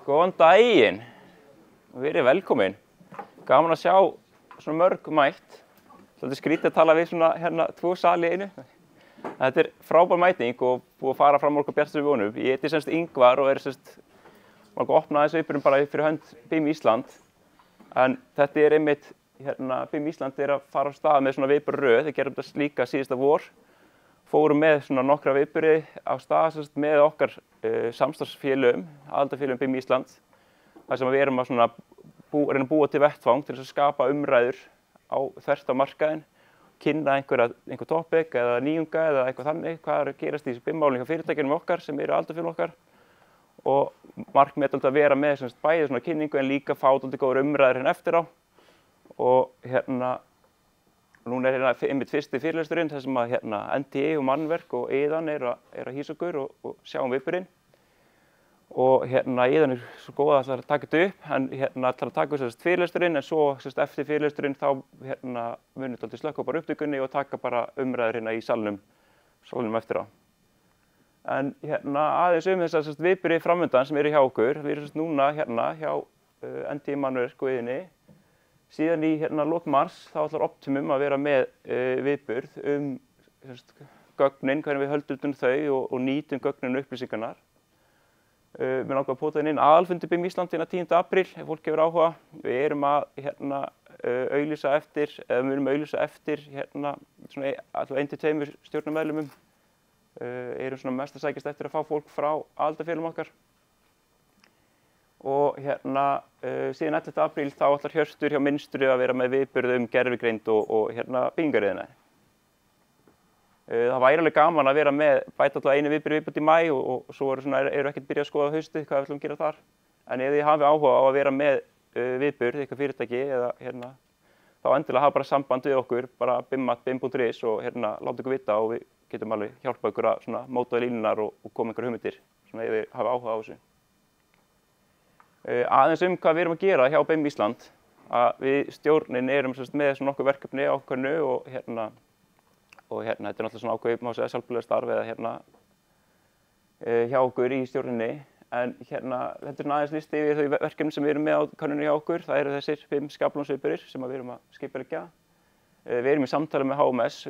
Góðan daginn og verið velkomin. Gaman að sjá svona mörg mætt. Svolítið skrítið að tala við svona tvo sali í einu. Þetta er frábær mæting og búið að fara fram okkur bjartstu vonum. Ég heiti semst Ingvar og var að opna þessu viðburðinn bara fyrir hönd BIM Ísland. En þetta er einmitt, BIM Ísland er að fara á stað með svona viðburðaröð. Þeir gerum þetta líka síðasta vor. Fórum með svona nokkra viðburði á stað með okkar samstarfsfélögum, aðildarfélögum BIM Ísland. Þar sem við erum að reyna að búa til vettvang til að skapa umræður þvert á markaðinn, kynna einhver topic eða nýjunga eða eitthvað þannig, hvað er að gerast í þessu BIM-málum hjá fyrirtækjunum okkar sem eru aðildarfélögum okkar. Og markmið er að vera með bæði svona kynningu en líka fá góðar umræður hérna eftir á. Og núna er einmitt fyrsti fyrirlesturinn þar sem að NTI og Mannverk og Iðan er að hýsa okkur og sjá viðburðinn. Og Iðan er svo góð að ætla að taka þetta upp, en ætla að taka upp fyrirlesturinn, en svo eftir fyrirlesturinn þá munum við slökkva bara upptökunni og taka bara umræður hérna í salnum eftir á. En aðeins þessar viðburði framöndan sem eru hjá okkur, við erum núna hjá NTI, Mannverk og Iðinni. Síðan í lok mars þá ætlar Optimum að vera með viðburð gögnin, hvernig við höldum þau og nýtum gögnin og upplýsingarnar. Við langar að póta inn aðalfundi BIM Ísland 10. apríl, ef fólk hefur áhuga. Við erum að auglýsa eftir, eða við erum að auglýsa eftir svona 1–2 stjórnarmeðlimum. Erum mest að sækjast eftir að fá fólk frá aðildarfélögum okkar. Og síðan 11. apríl þá ætlar Hjörtur hjá Mynstri að vera með viðburð gervigreind og byggingariðnaði. Það væri alveg gaman að vera með bæta alltaf einu viðburð í maí og svo eru ekkert byrjað að skoða haustið hvað við ætlum að gera þar. En ef þið hafi áhuga á að vera með viðburð, eitthvað fyrirtæki eða þá endilega hafa bara samband við okkur, bara bim@bim.is og láta okkur vita og við getum alveg hjálpað ykkur að móta línunar og koma ykkur hugmyndir ef þið hafi áhuga á þessu. Aðeins hvað við erum að gera hjá BIM Ísland, að við stjórnin erum með nokkuð verkefni ákveðnu og þetta er náttúrulega ákveðið, má segja, sjálfboðaliða starf eða hjá okkur í stjórninni. En þetta er aðeins listi yfir þau verkefni sem við erum með á könnunni hjá okkur. Það eru þessir 5 skaflónsviðburðir sem við erum að skipuleggja. Við erum í samtali með HMS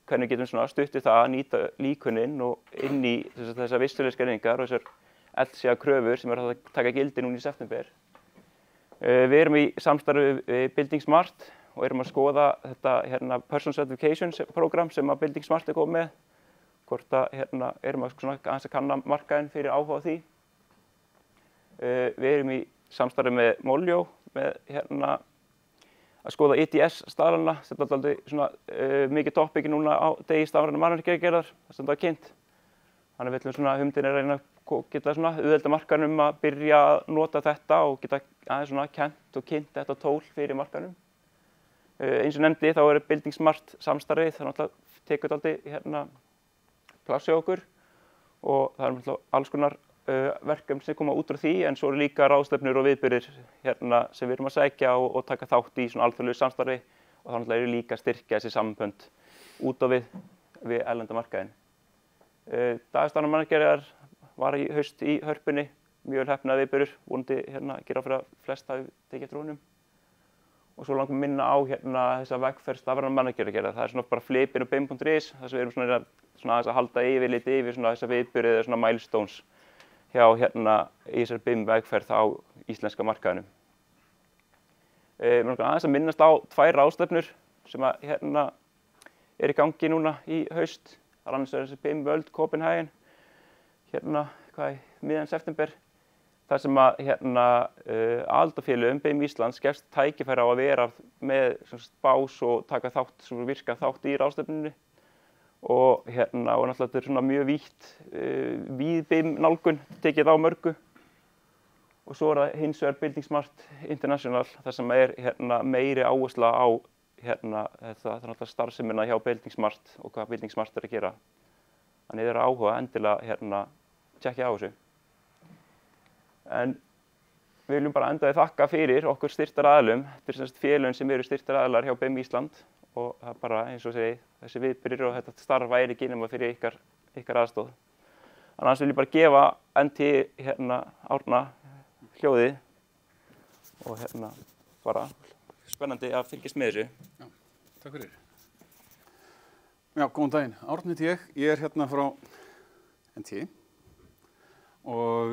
hvernig við getum stutt við það að nýta líkönnin og inn í þessar vissulegsgreiningar og þessar LCA-kröfur sem að taka gildi núna í september. Við erum í samstarfi við Building Smart og erum að skoða þetta Person Certification program sem að Building Smart er komið með. Hvort erum aðeins að kanna markaðinn fyrir áhuga á því. Við erum í samstarfi með Moljó með að skoða ETS-staðlana. Þetta er alltaf mikið topic núna á degi stafrænar mannvirkjagerðar, það sem það er kynnt. Þannig við ætlum hugmyndin er að reyna að geta auðvelda markaðnum að byrja að nota þetta og geta aðeins kennt og kynnt þetta tól fyrir markaðnum. Eins og nefndi þá er Building Smart samstarfið, þannig að tekur þetta pláss hjá okkur og það er alls konar verkefni sem koma út frá því, en svo eru líka ráðstefnur og viðburðir sem við erum að sækja og taka þátt í alþjóðlegu samstarfi og þannig eru líka að styrkja þessi sambönd út á við erlenda markaðinn. Dagur mannvirkjagerðar var í haust í Hörpunni, mjög heppnaður viðburður, vonandi gera fyrir að flest hafi tekið eftir honum. Og svo langar minna á þessa vegferð stafrænar mannvirkjagerðar. Það er bara flipin og bim.is, þar sem við erum aðeins að halda yfirlit yfir þessa viðburði eða milestones hjá í þessari BIM vegferð á íslenska markaðinum. Við langar aðeins að minnast á 2 ráðstefnur sem er í gangi núna í haust. Það er annars þessi BIM World Copenhagen, miðjan september. Þar sem að aðildarfélögum BIM Íslands gefst tækifæri á að vera með bás og taka þátt, virka þátt í ráðstefnunni. Og náttúrulega þetta er mjög víð BIM nálgun, tekið á mörgu. Og svo er það hins vegar Building Smart International, þar sem er meiri áhersla á þetta starfsemina hjá Building Smart og hvað Building Smart er að gera. Þannig ef þið eru áhuga endilega tjekkið á þessu. En við viljum bara enda að þakka fyrir okkur styrktaraðilum. Þetta er félögin sem eru styrktaraðilar hjá BIM Ísland og það bara eins og segi þessi viðburðir og þetta starf væri ekki nema fyrir ykkar aðstoð. Annars vil ég bara gefa NTI Árna hljóðið og bara spennandi að fylgjast með þessu. Já, takk fyrir. Já, góðan daginn. Árni heiti ég. Ég hérna frá NTI og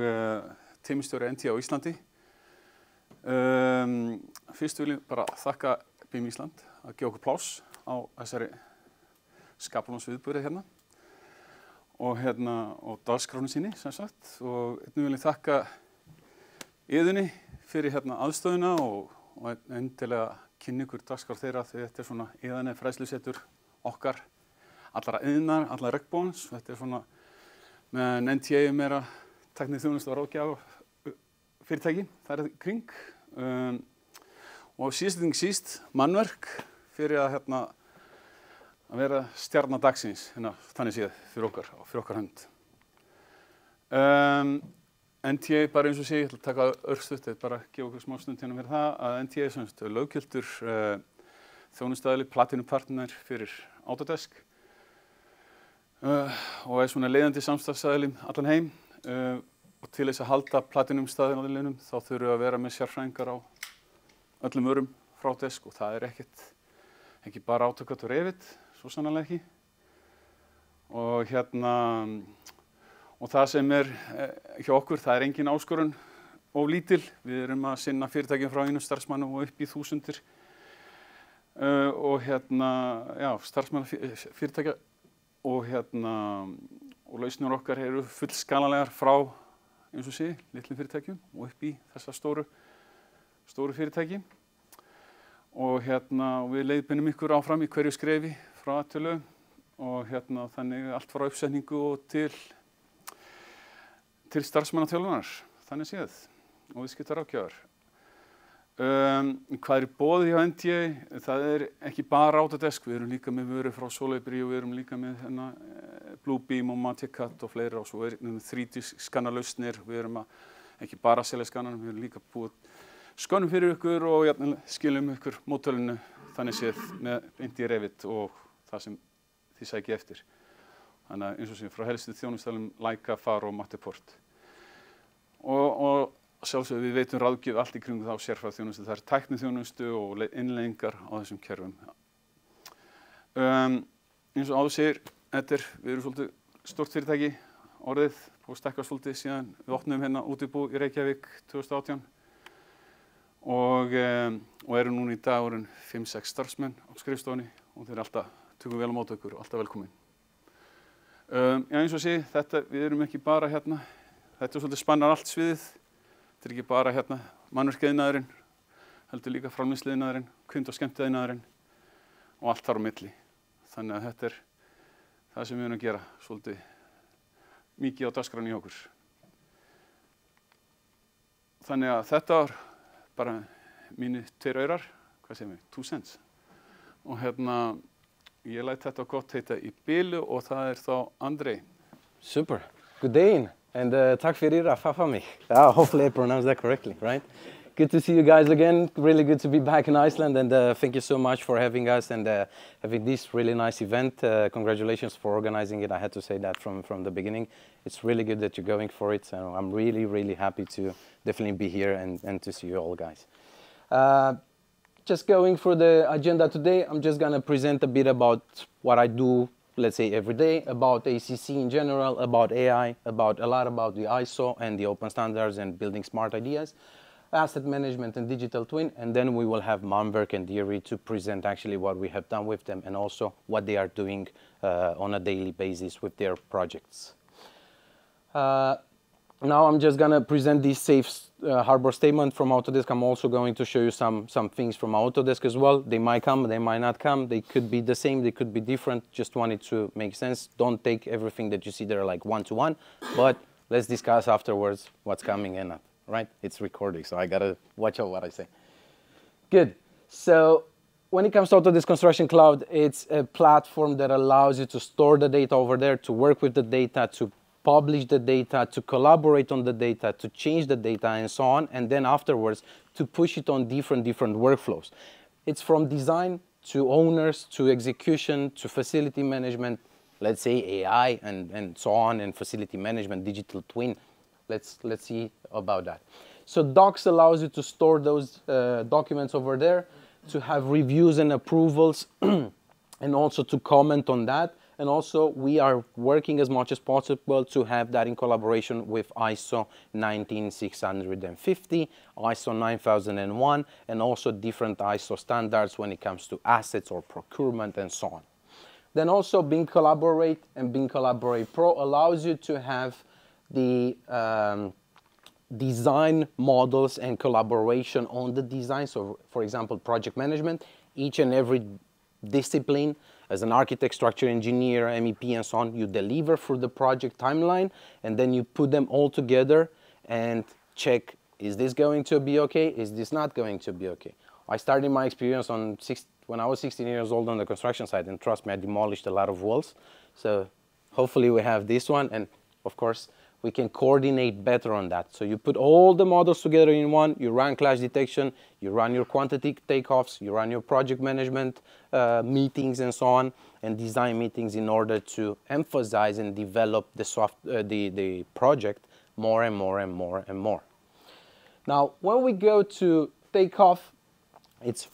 teymistjóri NTI á Íslandi. Fyrst vil ég bara þakka BIM Ísland að gefa okkur pláss á þessari skapalónsviðburði hérna og dagskránu sinni sem sagt og einnig vil ég þakka Iðunni fyrir aðstöðuna og endilega kynna ykkur dagskrár þeirra því þetta svona Iðunni fræðslusetur okkar allra iðnar, allra regnbogans. Þetta svona með NTA meira tækni þjónustu og ráðgjafa fyrirtæki þar kring og síst mannverk fyrir að vera stjarna dagsins þannig séð fyrir okkar hönd. NTA bara eins og sé, ég ætla að taka örstutt, bara gefa okkur smá stund fyrir það að NTA er löggiltur þjónustuaðili, platinum partner fyrir Autodesk og svona leiðandi samstarfsaðili allan heim og til þess að halda platinum staðinum þá þurfum við að vera með sérfræðingar á öllum örum frá Autodesk og það ekki bara AutoCAD og Revit, svo sannarlega ekki. Og það sem hjá okkur, það engin áskorun of lítil. Við erum að sinna fyrirtækjum frá 1 starfsmanni og upp í 1000 og starfsmannafyrirtækja og lausnir okkar eru fullskalalegar frá eins og sé, litlum fyrirtækjum og upp í þessa stóru fyrirtæki. Og við leiðbeinum ykkur áfram í hverju skrefi frá A til Ö og þannig allt frá uppsetningu og til starfsmannaþjálfunar, þannig séð og viðskiptaráðgjafar. Hvað í boði hjá NTA? Það ekki bara Autodesk, við erum líka með vöru frá Solibri og við erum líka með Bluebeam og Magicat og fleira og svo 3D skannalausnir. Við erum ekki bara að selja skannanum, við erum líka búið skönum fyrir ykkur og skiljum ykkur mótölinu þannig séð með NTA Revit og það sem þið sækja eftir. Þannig að eins og sé frá helstu þjónustælum Leica, Faro og Matterport. Og sjálfsögðu við veitum ráðgjöf allt í kringum þá sérfræðiþjónustu. Það tækniþjónustu og innleiðingar á þessum kerfum. Eins og áður segir, við erum svolítið stórt fyrirtæki orðið og stækkað svolítið síðan við opnum útibú í Reykjavík 2018 og erum núna í dag orðin 5-6 starfsmenn á skrifstofunni og þeir alltaf tökum vel á móti ykkur og alltaf velkomin. Eins og sé, við erum ekki bara þetta svolítið spannar allt sviðið. Þetta ekki bara mannvirkjaiðnaðurinn, heldur líka framleiðsluiðnaðurinn, kund- og skemmtiiðnaðurinn og allt þar á milli. Þannig að þetta það sem við erum að gera svolítið mikið á dagskránni hjá okkur. Þannig að þetta var bara mínir 2 aurar, hvað segir við, 2 cents. Og ég læt þetta gott heita í bili og það þá Andrei. Super. Good day, and tack fyrir að fá mig. Hopefully I pronounced that correctly, right? Good to see you guys again. Really good to be back in Iceland, and thank you so much for having us and having this really nice event. Congratulations for organizing it. I had to say that from the beginning. It's really good that you're going for it. So I'm really, really happy to definitely be here and to see you all guys. Just going for the agenda today, I'm just going to present a bit about what I do, let's say, every day, about ACC in general, about AI, a lot about the ISO and the open standards and building smart ideas, asset management and digital twin, and then we will have Manberg and Deary to present actually what we have done with them and also what they are doing on a daily basis with their projects. Now I'm just going to present this safe harbor statement from Autodesk. I'm also going to show you some things from Autodesk as well. They might come, they might not come. They could be the same, they could be different. Just want it to make sense. Don't take everything that you see there like one-to-one, but let's discuss afterwards what's coming in, right? It's recording, so I got to watch out what I say. Good. So when it comes to Autodesk Construction Cloud, it's a platform that allows you to store the data over there, to work with the data, to publish the data, to collaborate on the data, to change the data, and so on, and then afterwards to push it on different workflows. It's from design to owners, to execution, to facility management, let's say AI, and so on, and facility management, digital twin. Let's see about that. So Docs allows you to store those documents over there, to have reviews and approvals, and also to comment on that. And also we are working as much as possible to have that in collaboration with ISO 19650, ISO 9001, and also different ISO standards when it comes to assets or procurement and so on. Then also Bing Collaborate and Bing Collaborate Pro allows you to have the design models and collaboration on the design. So for example, project management, each and every discipline, as an architect, structural engineer, MEP and so on, you deliver for the project timeline, and then you put them all together and check, is this going to be okay? Is this not going to be okay? I started my experience when I was 16 years old on the construction site, and trust me, I demolished a lot of walls. So hopefully we have this one, and of course, we can coordinate better on that. So you put all the models together in one, you run clash detection, you run your quantity takeoffs, you run your project management meetings and so on, and design meetings in order to emphasize and develop the project more and more and more and more. Now, when we go to takeoff, it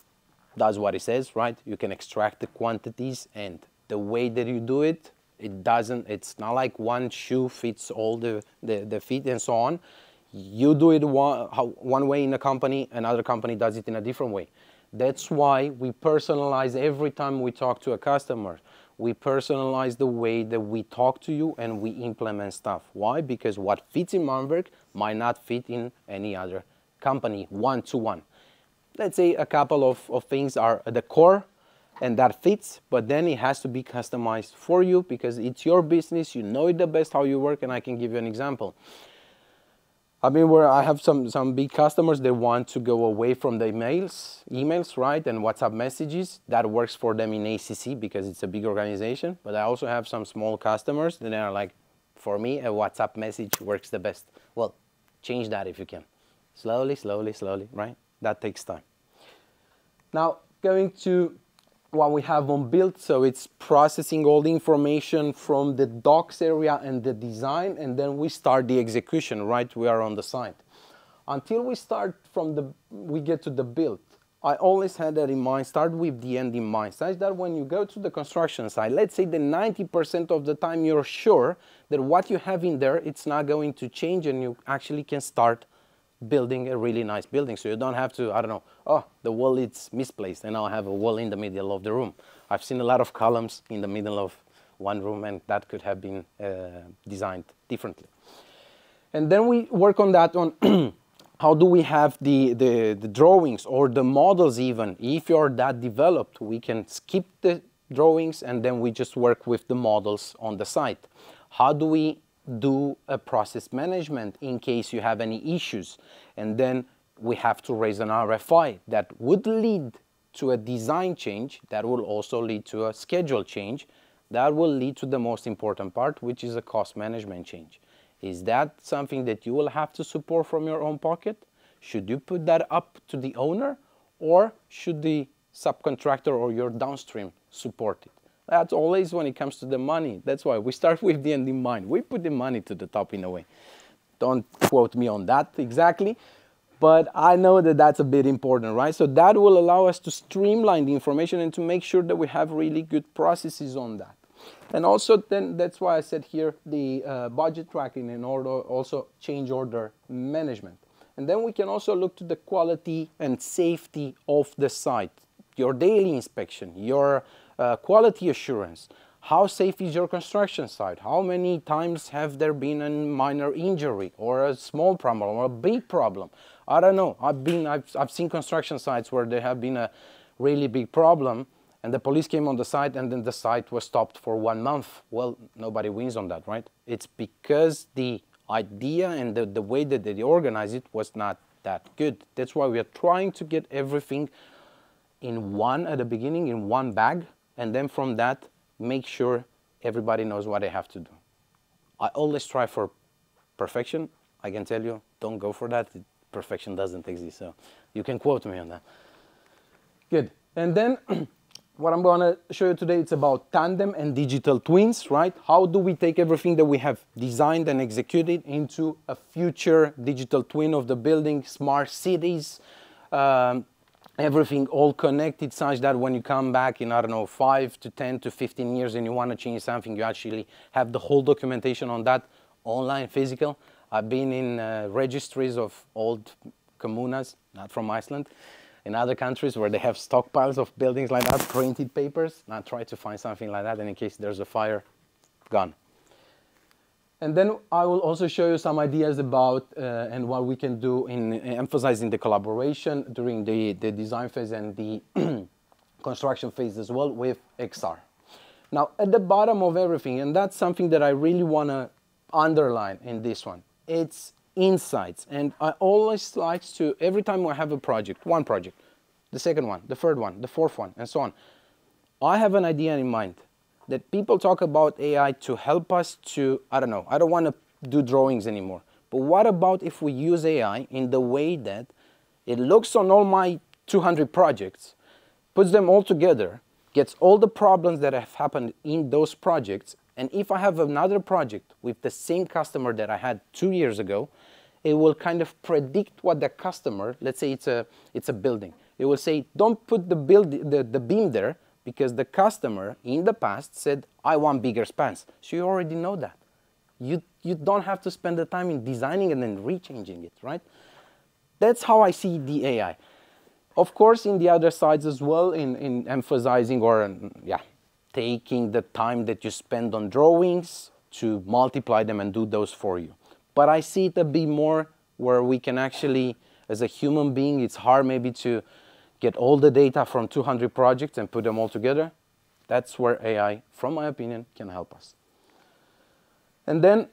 does what it says, right? You can extract the quantities, and the way that you do it, it's not like one shoe fits all the feet and so on. You do it one way in a company, another company does it in a different way. That's why we personalize every time we talk to a customer. We personalize the way that we talk to you and we implement stuff. Why? Because what fits in Malmberg might not fit in any other company one-to-one. Let's say a couple of things are at the core, and that fits, but then it has to be customized for you because it's your business, you know it the best how you work, and I can give you an example. I mean, where I have some big customers, they want to go away from the emails, right, and WhatsApp messages. That works for them in ACC because it's a big organization, but I also have some small customers that are like, for me, a WhatsApp message works the best. Well, change that if you can. Slowly, slowly, slowly, right? That takes time. Now, going to what we have on build, so it's processing all the information from the docs area and the design, and then we start the execution, right? We are on the site. Until we get to the build, I always had that in mind, start with the end in mind, such that when you go to the construction site, let's say that 90% of the time you're sure that what you have in there, it's not going to change, and you actually can start building a really nice building. So you don't have to, I don't know, oh, the wall is misplaced and now I have a wall in the middle of the room. I've seen a lot of columns in the middle of one room, and that could have been designed differently. And then we work on that on how do we have the drawings or the models even. If you're that developed, we can skip the drawings and then we just work with the models on the site. How do we do a process management in case you have any issues? And then we have to raise an RFI that would lead to a design change, that will also lead to a schedule change, that will lead to the most important part, which is a cost management change. Is that something that you will have to support from your own pocket? Should you put that up to the owner, or should the subcontractor or your downstream support it? That's always when it comes to the money. That's why we start with the end in mind. We put the money to the top in a way. Don't quote me on that exactly, but I know that that's a bit important, right? So that will allow us to streamline the information and to make sure that we have really good processes on that. And also then that's why I said here the budget tracking and also change order management. And then we can also look to the quality and safety of the site, your daily inspection, your quality assurance. How safe is your construction site? How many times have there been a minor injury or a small problem or a big problem? I don't know. I've seen construction sites where there have been a really big problem and the police came on the site and then the site was stopped for 1 month. Well, nobody wins on that, right? It's because the idea and the way that they organize it was not that good. That's why we are trying to get everything in one at the beginning, in one bag, and then from that, make sure everybody knows what they have to do. I always try for perfection. I can tell you, don't go for that. Perfection doesn't exist, so you can quote me on that. Good. And then what I'm going to show you today, it's about tandem and digital twins, right? How do we take everything that we have designed and executed into a future digital twin of the building, smart cities, everything all connected such that when you come back in, I don't know, 5 to 10 to 15 years and you want to change something, you actually have the whole documentation on that, online, physical. I've been in registries of old comunas, not from Iceland, in other countries where they have stockpiles of buildings like that, printed papers, and I try to find something like that, and in case there's a fire, gone. And then I will also show you some ideas about and what we can do in emphasizing the collaboration during the design phase and the construction phase as well with XR. Now, at the bottom of everything, and that's something that I really want to underline in this one, it's insights. And I always like to, every time I have a project, one project, the second one, the third one, the fourth one, and so on, I have an idea in mind that people talk about AI to help us to, I don't know, I don't want to do drawings anymore. But what about if we use AI in the way that it looks on all my 200 projects, puts them all together, gets all the problems that have happened in those projects, and if I have another project with the same customer that I had 2 years ago, it will kind of predict what the customer, let's say it's a building, it will say, don't put the beam there because the customer in the past said, I want bigger spans. So you already know that. You don't have to spend the time in designing and then rechanging it, right? That's how I see the AI. Of course, in the other sides as well, in emphasizing or taking the time that you spend on drawings to multiply them and do those for you. But I see it a bit more where we can actually, as a human being, it's hard maybe to get all the data from 200 projects and put them all together. That's where AI, from my opinion, can help us. And then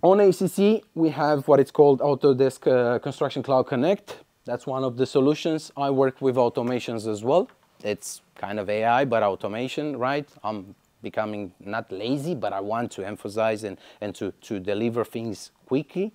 on ACC, we have what it's called Autodesk Construction Cloud Connect. That's one of the solutions. I work with automations as well. It's kind of AI, but automation, right? I'm becoming not lazy, but I want to emphasize and to deliver things quickly.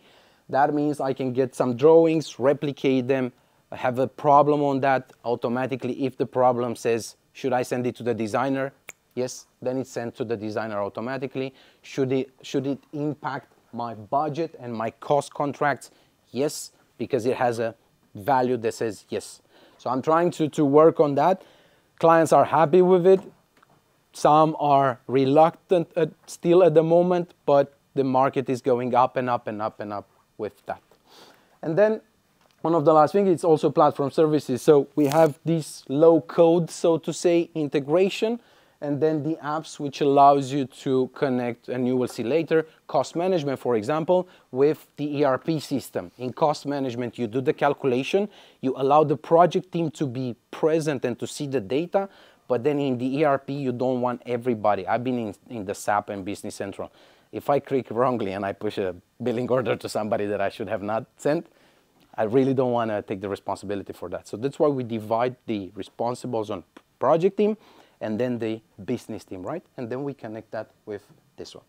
That means I can get some drawings, replicate them, have a problem on that automatically. If the problem says, should I send it to the designer? Yes, then it's sent to the designer automatically. Should it impact my budget and my cost contracts? Yes, because it has a value that says yes. So I'm trying to work on that. Clients are happy with it. Some are reluctant still at the moment, but the market is going up and up and up and up with that. And then one of the last things, it's also platform services. So we have this low code, so to say, integration, and then the apps which allows you to connect, and you will see later, cost management, for example, with the ERP system. In cost management, you do the calculation, you allow the project team to be present and to see the data, but then in the ERP, you don't want everybody. I've been in the SAP and Business Central. If I click wrongly and I push a billing order to somebody that I should have not sent, I really don't want to take the responsibility for that. So that's why we divide the responsibles on project team and then the business team, right? And then we connect that with this one.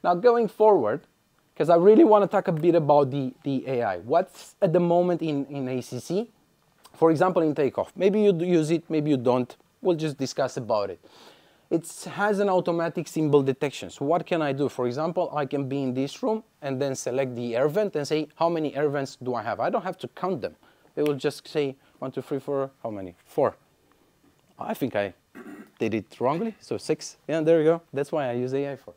Now going forward, because I really want to talk a bit about the AI. What's at the moment in ACC? For example, in Takeoff. Maybe you use it, maybe you don't. We'll just discuss about it. It has an automatic symbol detection. So what can I do? For example, I can be in this room and then select the air vent and say, how many air vents do I have? I don't have to count them. It will just say 1, 2, 3, 4, how many? 4. I think I did it wrongly, so 6. Yeah, there you go. That's why I use AI for.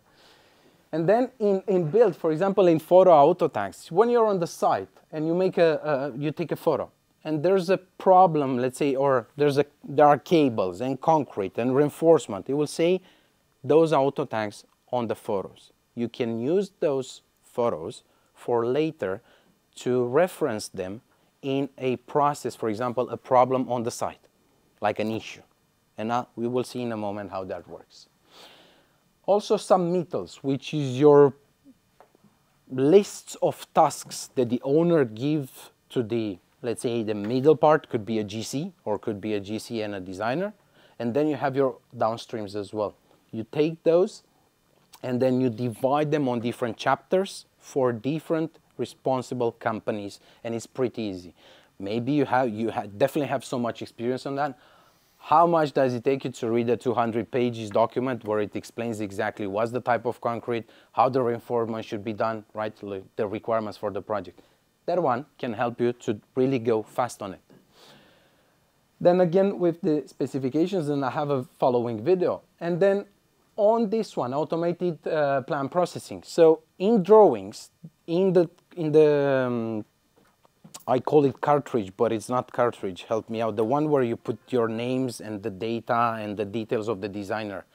And then in build, for example, in photo auto tags, when you're on the site and you make you take a photo, and there's a problem, let's say, or there are cables and concrete and reinforcement, it will say those auto tags on the photos. You can use those photos for later to reference them in a process, for example, a problem on the site, like an issue. And now we will see in a moment how that works. Also submittals, which is your lists of tasks that the owner gives to the, let's say the middle part could be a GC or could be a GC and a designer. And then you have your downstreams as well. You take those and then you divide them on different chapters for different responsible companies, and it's pretty easy. Maybe you definitely have so much experience on that. How much does it take you to read a 200 pages document where it explains exactly what's the type of concrete, how the reinforcement should be done, right? The requirements for the project. That one can help you to really go fast on it. Then again, with the specifications, and I have a following video. And then on this one, automated plan processing. So in drawings, in the I call it cartridge, but it's not cartridge, help me out. The one where you put your names and the data and the details of the designer.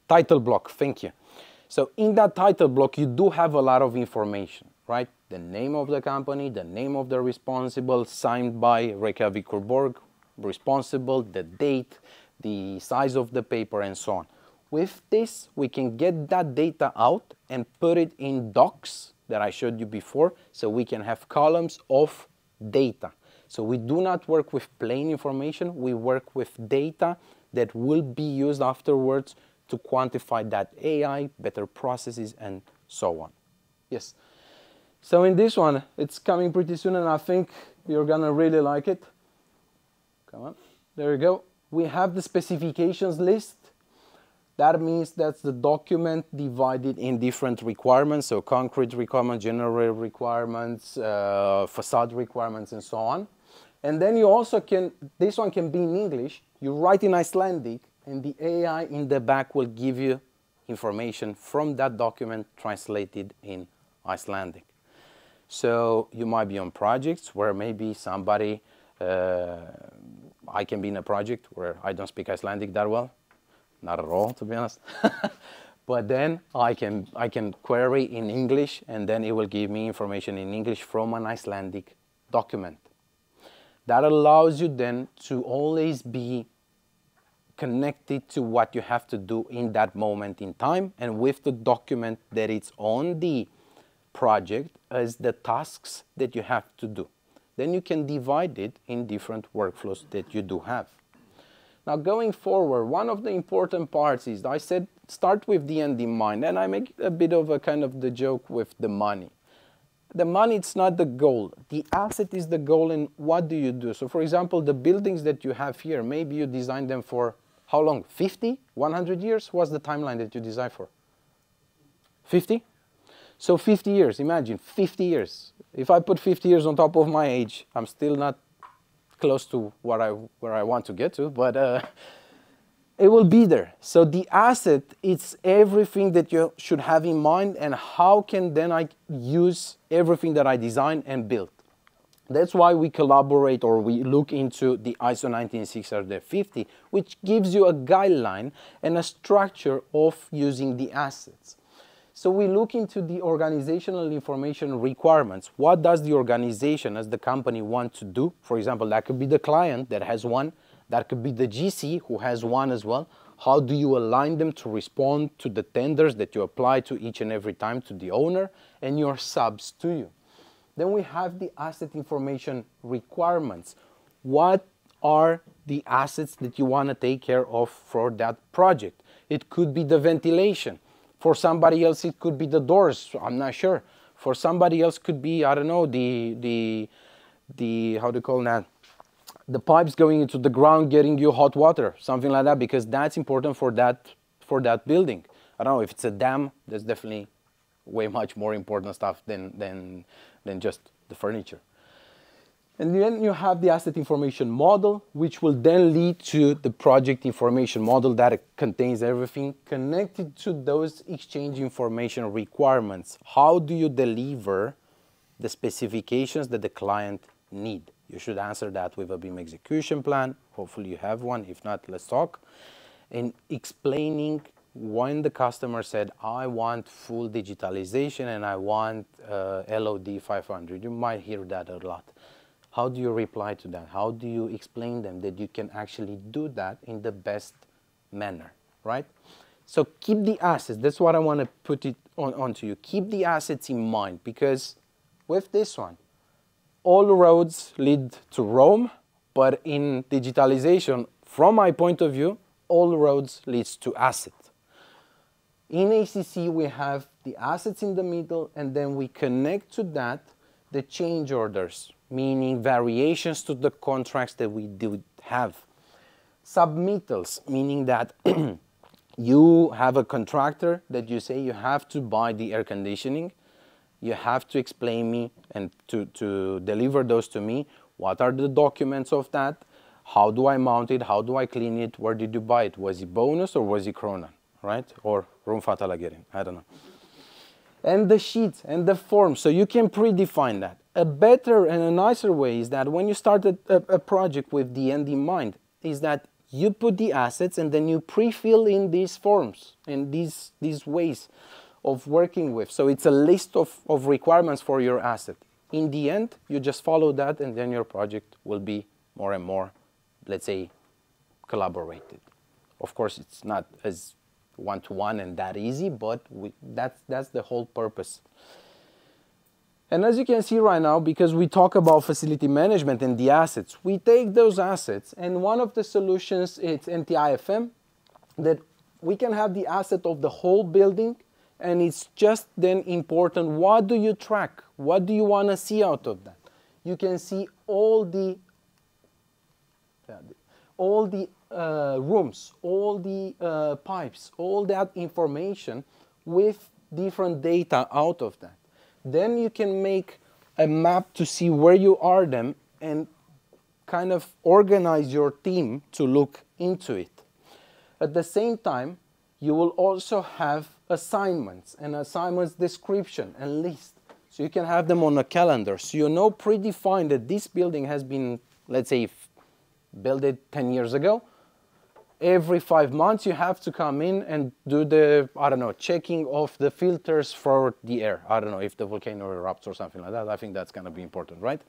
Title block, thank you. So in that title block, you do have a lot of information, right? The name of the company, the name of the responsible, signed by Reykjavíkur Borg, responsible, the date, the size of the paper, and so on. With this, we can get that data out and put it in docs that I showed you before, so we can have columns of data. So we do not work with plain information, we work with data that will be used afterwards to quantify that AI, better processes, and so on. Yes. So in this one, it's coming pretty soon, and I think you're gonna really like it. Come on, there you go. We have the specifications list. That means that's the document divided in different requirements, so concrete requirements, general requirements, facade requirements, and so on. And then you also can, this one can be in English, you write in Icelandic, and the AI in the back will give you information from that document translated in Icelandic. So you might be on projects where maybe somebody, I can be in a project where I don't speak Icelandic that well. Not at all, to be honest. But then I can query in English, and then it will give me information in English from an Icelandic document. That allows you then to always be connected to what you have to do in that moment in time, and with the document that it's on the project as the tasks that you have to do. Then you can divide it in different workflows that you do have. Now going forward, one of the important parts is, I said, start with the end in mind, and I make a bit of a kind of the joke with the money. The money, it's not the goal. The asset is the goal, and what do you do? So for example, the buildings that you have here, maybe you designed them for how long? 50, 100 years? What's the timeline that you design for? 50? So 50 years, imagine, 50 years. If I put 50 years on top of my age, I'm still not close to where I want to get to, but it will be there. So the asset, it's everything that you should have in mind, and how can then I use everything that I design and build. That's why we collaborate, or we look into the ISO 19650, which gives you a guideline and a structure of using the assets. So we look into the organizational information requirements. What does the organization as the company want to do? For example, that could be the client that has one. That could be the GC who has one as well. How do you align them to respond to the tenders that you apply to each and every time to the owner and your subs to you? Then we have the asset information requirements. What are the assets that you want to take care of for that project? It could be the ventilation. For somebody else, it could be the doors. I'm not sure. For somebody else, could be, I don't know, the how do you call that? The pipes going into the ground, getting you hot water, something like that, because that's important for that building. I don't know if it's a dam. That's definitely way much more important stuff than just the furniture. And then you have the asset information model, which will then lead to the project information model that contains everything connected to those exchange information requirements. How do you deliver the specifications that the client need? You should answer that with a BIM execution plan. Hopefully you have one. If not, let's talk. And explaining when the customer said, I want full digitalization and I want LOD 500. You might hear that a lot. How do you reply to that? How do you explain them that you can actually do that in the best manner, right? So keep the assets. That's what I want to put it onto you. Keep the assets in mind, because with this one, all roads lead to Rome, but in digitalization, from my point of view, all roads leads to asset. In ACC, we have the assets in the middle, and then we connect to that the change orders, meaning variations to the contracts that we do have. submittals, meaning that you have a contractor that you say you have to buy the air conditioning. You have to explain me and to deliver those to me. What are the documents of that? How do I mount it? How do I clean it? Where did you buy it? Was it bonus or was it Kronan, right? Or Rum Fatalagerin, I don't know. And the sheets and the forms, so you can predefine that. A better and a nicer way is that when you start a project with the end in mind, is that you put the assets and then you pre-fill in these forms and these ways of working with. So it's a list of requirements for your asset. In the end, you just follow that and then your project will be more and more, let's say, collaborated. Of course, it's not as one-to-one and that easy, but that's the whole purpose. And as you can see right now, because we talk about facility management and the assets, we take those assets, and one of the solutions is NTIFM, that we can have the asset of the whole building, and it's just then important, what do you track? What do you want to see out of that? You can see all the rooms, all the pipes, all that information with different data out of that. Then you can make a map to see where you are them and kind of organize your team to look into it. At the same time, you will also have assignments and assignments description and list. So you can have them on a calendar. So you know predefined that this building has been, let's say, built it 10 years ago. Every 5 months you have to come in and do the, I don't know, checking of the filters for the air. I don't know if the volcano erupts or something like that. I think that's going to be important, right?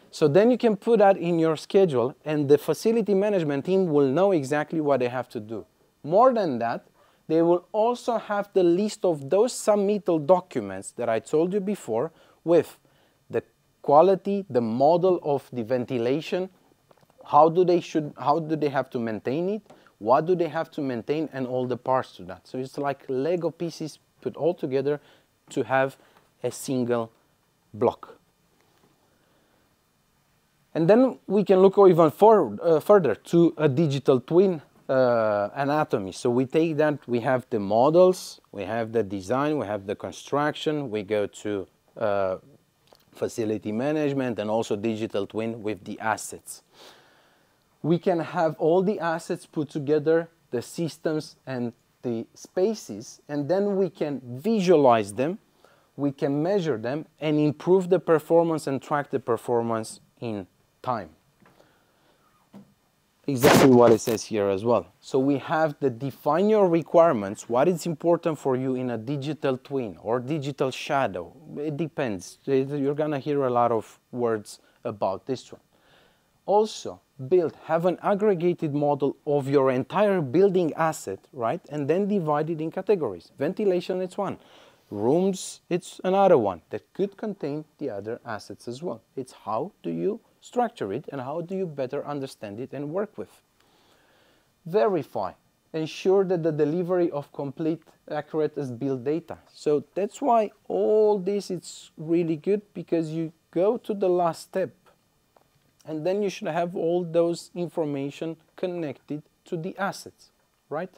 So then you can put that in your schedule and the facility management team will know exactly what they have to do. More than that, they will also have the list of those submittal documents that I told you before with the quality, the model of the ventilation, how do they have to maintain it, what do they have to maintain, and all the parts to that. So it's like Lego pieces put all together to have a single block. And then we can look even further to a digital twin anatomy. So we take that, we have the models, we have the design, we have the construction, we go to facility management and also digital twin with the assets. We can have all the assets put together, the systems and the spaces, and then we can visualize them, we can measure them and improve the performance and track the performance in time. Exactly what it says here as well. So we have the define your requirements, what is important for you in a digital twin or digital shadow. It depends. You're gonna hear a lot of words about this one. Also, have an aggregated model of your entire building asset, right? And then divide it in categories. Ventilation, it's one. Rooms, it's another one that could contain the other assets as well. It's how do you structure it and how do you better understand it and work with. Verify. Ensure that the delivery of complete, accurate as-built data. So that's why all this is really good, because you go to the last step. And then you should have all those information connected to the assets, right?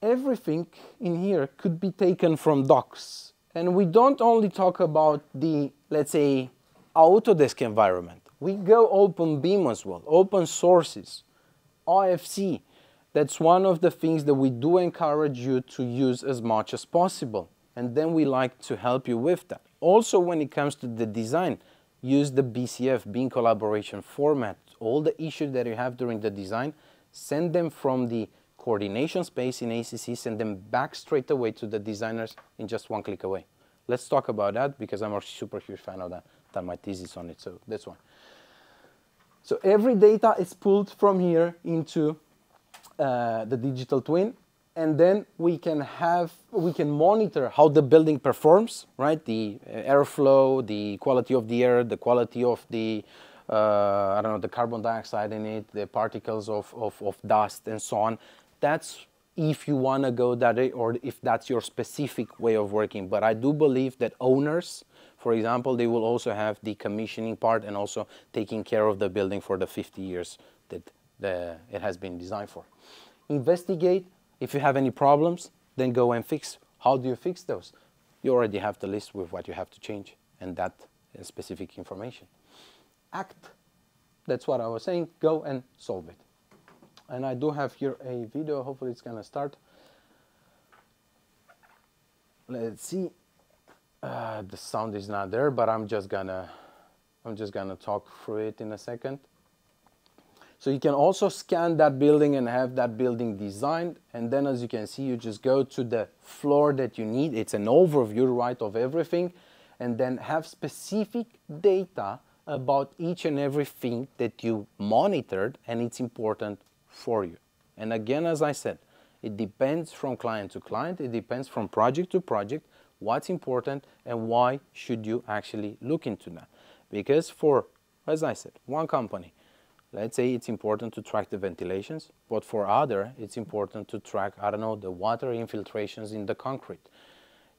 Everything in here could be taken from docs. And we don't only talk about the, let's say, Autodesk environment. We go open BIM as well, open sources, IFC. That's one of the things that we do encourage you to use as much as possible. And then we like to help you with that. Also, when it comes to the design, use the BCF, BIM collaboration format. All the issues that you have during the design, send them from the coordination space in ACC, send them back straight away to the designers in just one click away. Let's talk about that, because I'm a super huge fan of that. Done my thesis on it, so that's one. So every data is pulled from here into the digital twin. And then we can monitor how the building performs, right? The airflow, the quality of the air, the quality of the, I don't know, the carbon dioxide in it, the particles of dust and so on. That's if you want to go that way or if that's your specific way of working. But I do believe that owners, for example, they will also have the commissioning part and also taking care of the building for the 50 years that it has been designed for. Investigate. If you have any problems, then go and fix. How do you fix those? You already have the list with what you have to change and that specific information. Act. That's what I was saying. Go and solve it. And I do have here a video. Hopefully it's going to start. Let's see. The sound is not there, but I'm just gonna talk through it in a second. So you can also scan that building and have that building designed. And then as you can see, you just go to the floor that you need. It's an overview, right, of everything. And then have specific data about each and everything that you monitored and it's important for you. And again, as I said, it depends from client to client. It depends from project to project, what's important and why should you actually look into that. Because for, as I said, one company, let's say it's important to track the ventilations, but for other, it's important to track, I don't know, the water infiltrations in the concrete.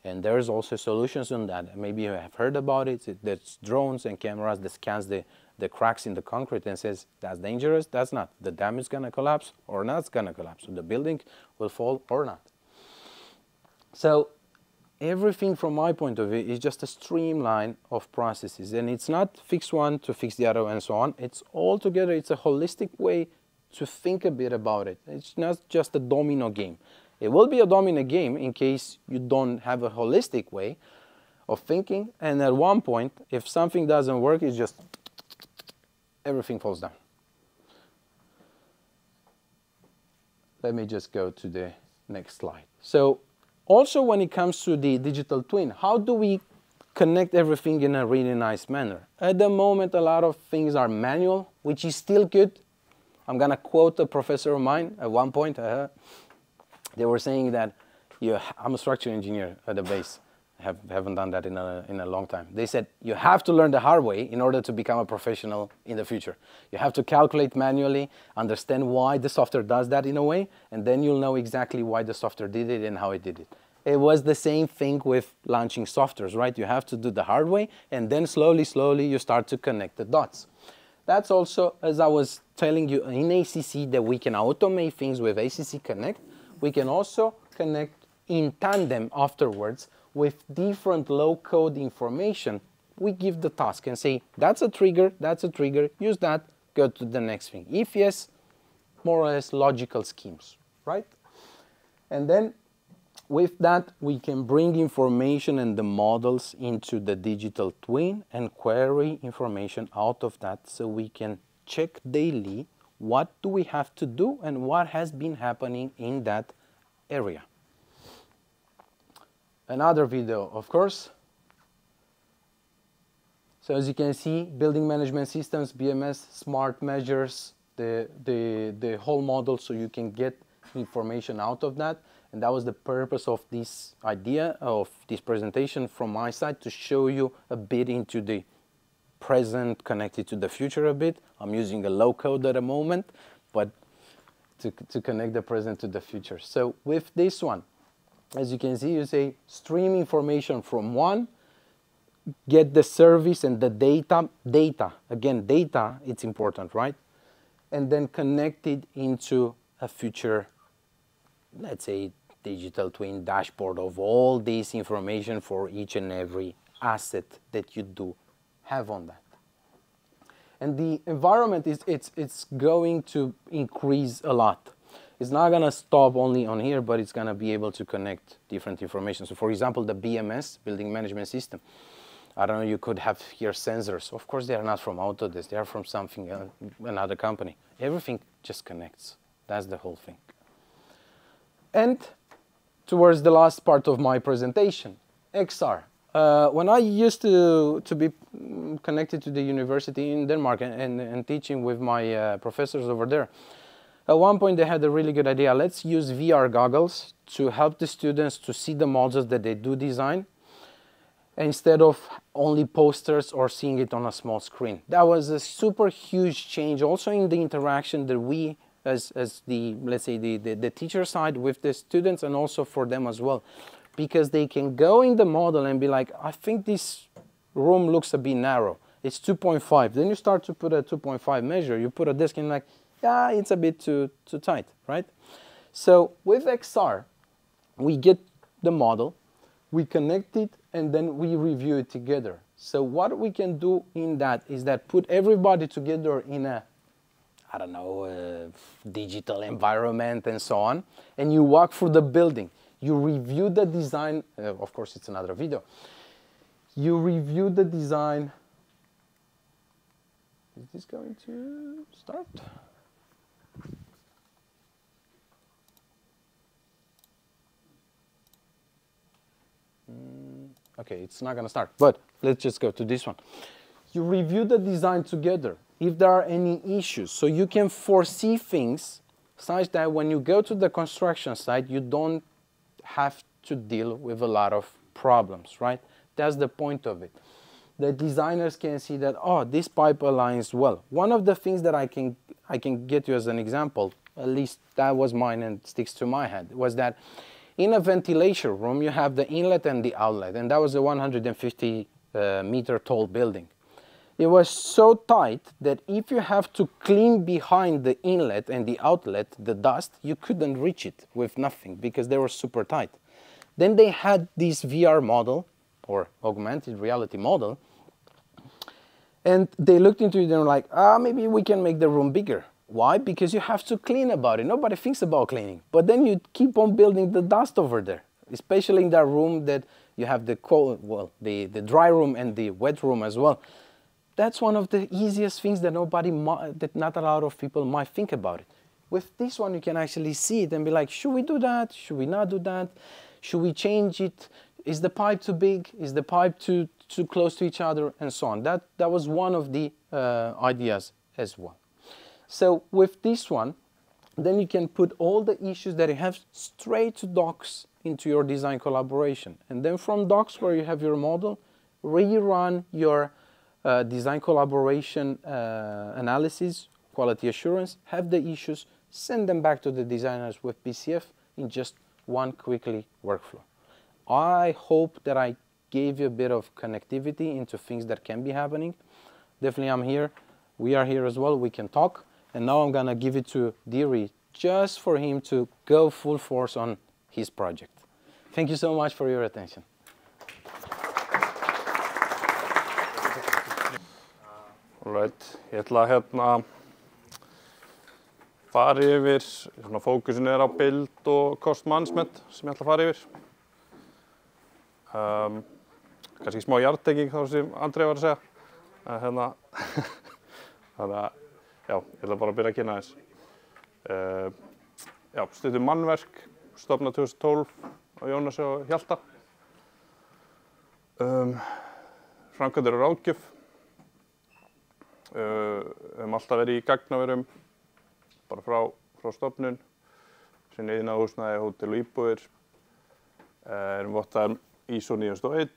And there's also solutions on that. Maybe you have heard about it. There's drones and cameras that scans the cracks in the concrete and says, that's dangerous, that's not. The dam is gonna collapse or not it's gonna collapse. So the building will fall or not. So everything from my point of view is just a streamline of processes. And it's not fix one to fix the other and so on. It's all together, it's a holistic way to think a bit about it. It's not just a domino game. It will be a domino game in case you don't have a holistic way of thinking. And at one point, if something doesn't work, it's just everything falls down. Let me just go to the next slide. So also when it comes to the digital twin, how do we connect everything in a really nice manner? At the moment, a lot of things are manual, which is still good. I'm going to quote a professor of mine at one point. They were saying that, I'm a structural engineer at the base. Haven't done that in a long time. They said, you have to learn the hard way in order to become a professional in the future. You have to calculate manually, understand why the software does that in a way, and then you'll know exactly why the software did it and how it did it. It was the same thing with launching softwares, right? You have to do the hard way, and then slowly, you start to connect the dots. That's also, as I was telling you, in ACC that we can automate things with ACC Connect. We can also connect in tandem afterwards with different low-code information. We give the task and say, that's a trigger, use that, go to the next thing. If yes, more or less logical schemes, right? And then with that, we can bring information and the models into the digital twin and query information out of that so we can check daily what do we have to do and what has been happening in that area. Another video, of course. So as you can see, building management systems, BMS, smart measures, the whole model so you can get information out of that. And that was the purpose of this idea, of this presentation from my side, to show you a bit into the present connected to the future a bit. I'm using a low code at the moment, but to connect the present to the future. So with this one, as you can see, you say stream information from one, get the service and the data. Again, data, it's important, right? And then connect it into a future, let's say, digital twin dashboard of all this information for each and every asset that you do have on that. And the environment it's going to increase a lot. It's not going to stop only on here, but it's going to be able to connect different information. So for example, the BMS, Building Management System, I don't know, you could have here sensors. Of course, they are not from Autodesk. They are from something, another company. Everything just connects. That's the whole thing. And towards the last part of my presentation, XR. When I used to be connected to the university in Denmark and teaching with my professors over there, at one point they had a really good idea. Let's use VR goggles to help the students to see the models that they do design instead of only posters or seeing it on a small screen. That was a super huge change also in the interaction that we as the, let's say, the teacher side with the students, and also for them as well. Because they can go in the model and be like, I think this room looks a bit narrow. It's 2.5. Then you start to put a 2.5 measure. You put a desk and like, yeah, it's a bit too tight, right? So with XR, we get the model, we connect it, and then we review it together. So what we can do in that is that put everybody together in a, I don't know, digital environment and so on, and you walk through the building. You review the design, of course it's another video. You review the design. Is this going to start? Okay, it's not going to start, but let's just go to this one. You review the design together. If there are any issues, so you can foresee things such that when you go to the construction site, you don't have to deal with a lot of problems, right? That's the point of it. The designers can see that, oh, this pipe aligns well. One of the things that I can get you as an example, at least that was mine and sticks to my head, was that in a ventilation room, you have the inlet and the outlet, and that was a 150 meter tall building. It was so tight that if you have to clean behind the inlet and the outlet, the dust, you couldn't reach it with nothing because they were super tight. Then they had this VR model, or augmented reality model, and they looked into it and were like, maybe we can make the room bigger. Why? Because you have to clean about it. Nobody thinks about cleaning. But then you keep on building the dust over there, especially in that room that you have the dry room and the wet room as well. That's one of the easiest things that not a lot of people might think about it. With this one, you can actually see it and be like, should we do that? Should we not do that? Should we change it? Is the pipe too big? Is the pipe too close to each other? And so on. That was one of the ideas as well. So with this one, then you can put all the issues that you have straight to docs into your design collaboration. And then from docs, where you have your model, rerun your design collaboration analysis, quality assurance, have the issues, send them back to the designers with PCF in just one quickly workflow. I hope that I gave you a bit of connectivity into things that can be happening. Definitely I'm here. We are here as well. We can talk. And now I'm going to give it to Diri just for him to go full force on his project. Thank you so much for your attention. Alright, ég ætla að fara yfir, svona fókusin á build og cost management sem ég ætla að fara yfir. Kannski smá jarðtenging þá sem Andrei var að segja. Þannig að, já, ég ætla bara að byrja að kynna þess. Já, stundum mannverk, stofnað 2012 á Jónasi og Hjalta. Framkvæmdir og ráðgjöf. Alltaf verið í gagnaverum, bara frá stofnun, sem iðnaðarhúsnæði, hótel og íbúðir. Erum vottaðir ISO 9001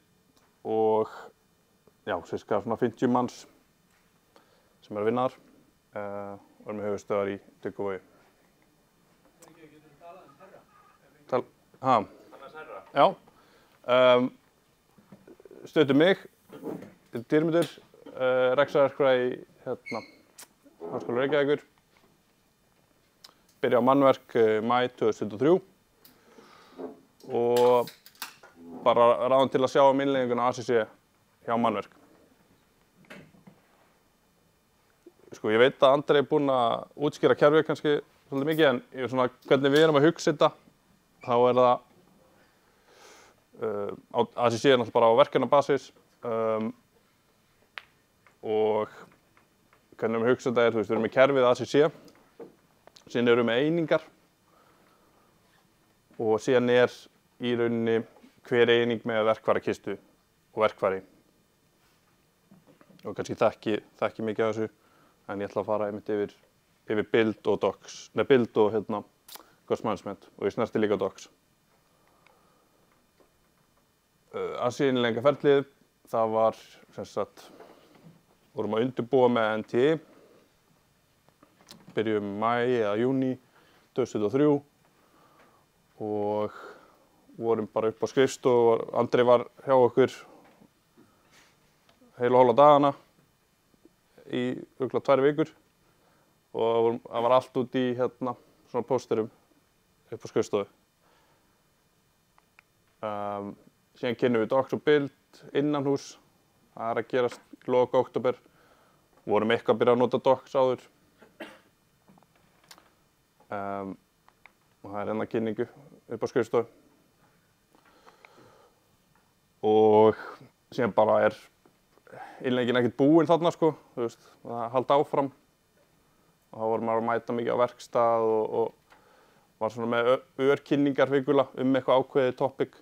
og já, sirka svona 50 manns sem að vinna þar og erum með höfuðstöðvar í Dugguvogi. Getur þú talað herra? Annars herra? Já. Stöðum mig, Dýrmundur, rekstrarverkfræði í Háskóla Reykjavíkur. Byrja á mannverk maí 2023 og bara ráðin til að sjá innleiðinguna ACC hjá mannverk. Sko, ég veit að Andrei búinn að útskýra kerfið kannski svolítið mikið, en svona, hvernig við erum að hugsa þetta, þá það ACC náttúrulega bara á verkefnabasis og hvernig við hugsa þetta við erum með kerfið ACC, síðan erum við með einingar og síðan í rauninni hver eining með verkfærakistu og verkfæri. Og kannski þekki mikið af þessu, en ég ætla að fara einmitt yfir build og docs, build og cost management og ég snerti líka docs. Innleiðingarferlið, það var sem sagt vorum að undirbúa með NTI, byrjum maí eða júní 2023 og vorum bara upp á skrifstofu og Andri var hjá okkur heila hóla dagana í örugglega 2 vikur og það var allt út í svona pósterum upp á skrifstofu. Síðan kynnum við Docs og Build innanhús, það er að gerast í lok október. Vorum eitthvað að byrja að nota Docs áður. Og það er kynningu upp á skrifstofu. Og síðan bara er innlegginn ekkert búinn þarna sko, þú veist, það halda áfram. Og þá vorum maður að mæta mikið á verkstað og var svona með örkynningar vikulega eitthvað ákveðið topic.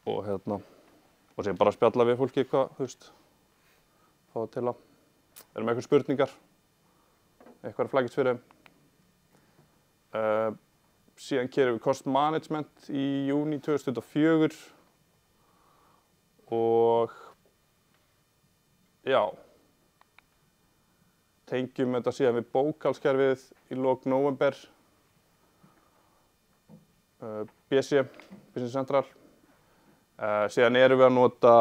Og síðan bara að spjalla við fólki eitthvað, þú veist, fá til að vera með eitthvað spurningar, eitthvað flækist fyrir þeim. Síðan gerum við cost management í júní 2024 og já, tengjum þetta síðan við bókhaldskerfið í lok nóvember, BC, Business Central. Síðan erum við að nota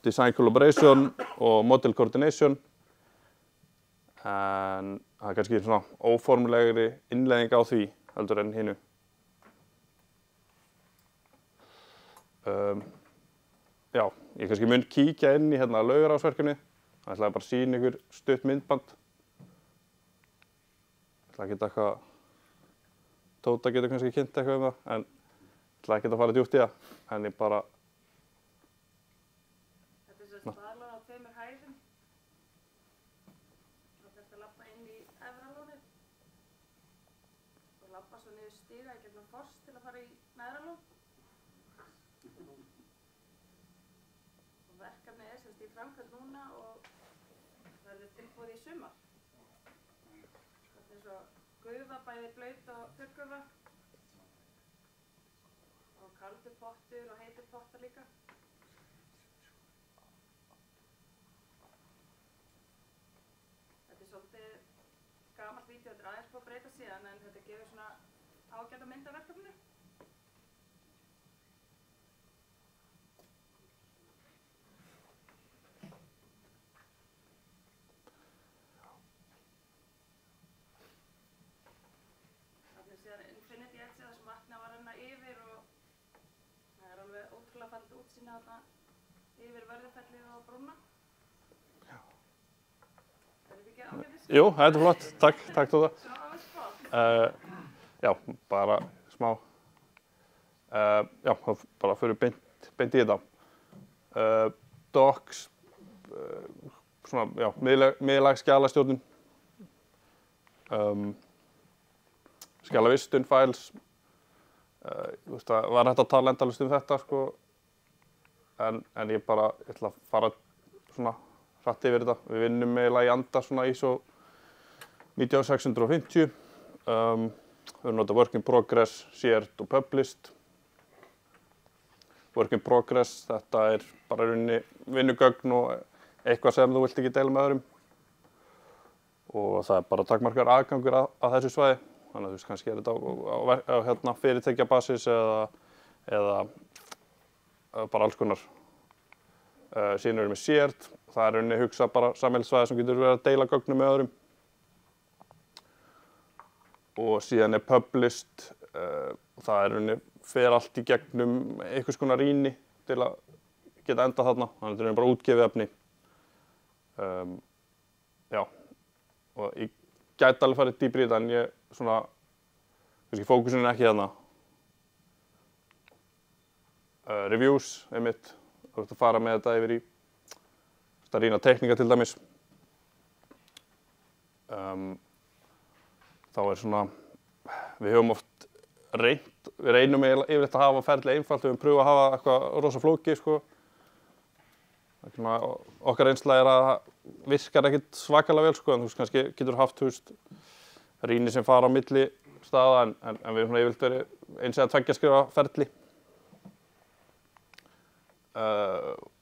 Design Collaboration og Model Coordination en það er kannski svona óformlegri innleiðing á því heldur en hinu. Já, ég kannski mun kíkja inn í Laugarásverkefni. Það ætlaði bara að sýna ykkur stutt myndband. Ég ætla að geta eitthvað, Tóta getur kannski kynnt eitthvað það, en ég ætla ekki að fara djúpt í það, en ég bara staðlað á 2 hæðum. Það þarf að labba inn í Efralónið og labba svo niður stiga í gegnum foss til að fara í Neðralón. Og verkefnið er semst í framkvæmd núna og verður tilbúið í sumar. Þetta er svo gufa, bæði blaut og þurrgufa og kaldur pottur og heitur pottar líka. Svolítið gamalt vídeo, þetta er aðeins búið að breyta síðan en þetta gefur svona ágæta mynd af verkefninu. Þarna er síðan Infinity Edge þar sem vatnið var að renna yfir og það er alveg ótrúlega fallegt útsýni þarna yfir Vörðufellið og brúna. Jú, þetta er flott. Takk Tóta. Já, bara smá. Já, þá bara fyrir beint í þetta. Docs, svona, já, miðlæg skjalastjórnun, skjalavistun, files. Þú veist, það var hægt að tala endalaust þetta, sko. En ég ætla að fara svona hratt yfir þetta. Við vinnum eiginlega í anda svona ISO 19650. Við erum notað Work in Progress, Shared og Published. Work in Progress, þetta er bara rauninni vinnugögn og eitthvað sem þú vilt ekki deila með öðrum. Og það er bara takmarkaður aðgangur að þessu svæði. Þannig að þú veist, kannski er þetta á fyrirtækjabasis eða bara alls konar. Síðan erum við Shared. Það er rauninni hugsað bara samfélagssvæði sem getur verið að deila gögnum með öðrum. Og síðan er Published, það er rauninni fer allt í gegnum einhvers konar rýni til að geta endað þarna. Þannig að þetta er bara útgefið efni. Já, og ég gæti alveg farið dýpri í þetta en ég svona, kannski fókusin er ekki þarna. Reviews er mitt, þú ert að fara með þetta yfir í að rýna teikninga til dæmis. Þá er svona, við höfum oft við reynum yfirleitt að hafa ferli einfalt, við höfum pröfað að hafa eitthvað rosa flókið, sko. Okkar reynsla er að það virkar ekkert svakalega vel, sko, en þú veist, kannski getur haft, þú veist, rýni sem fara á milli staða, en við höfum yfirleitt verið eins eða 2 skrifa ferli.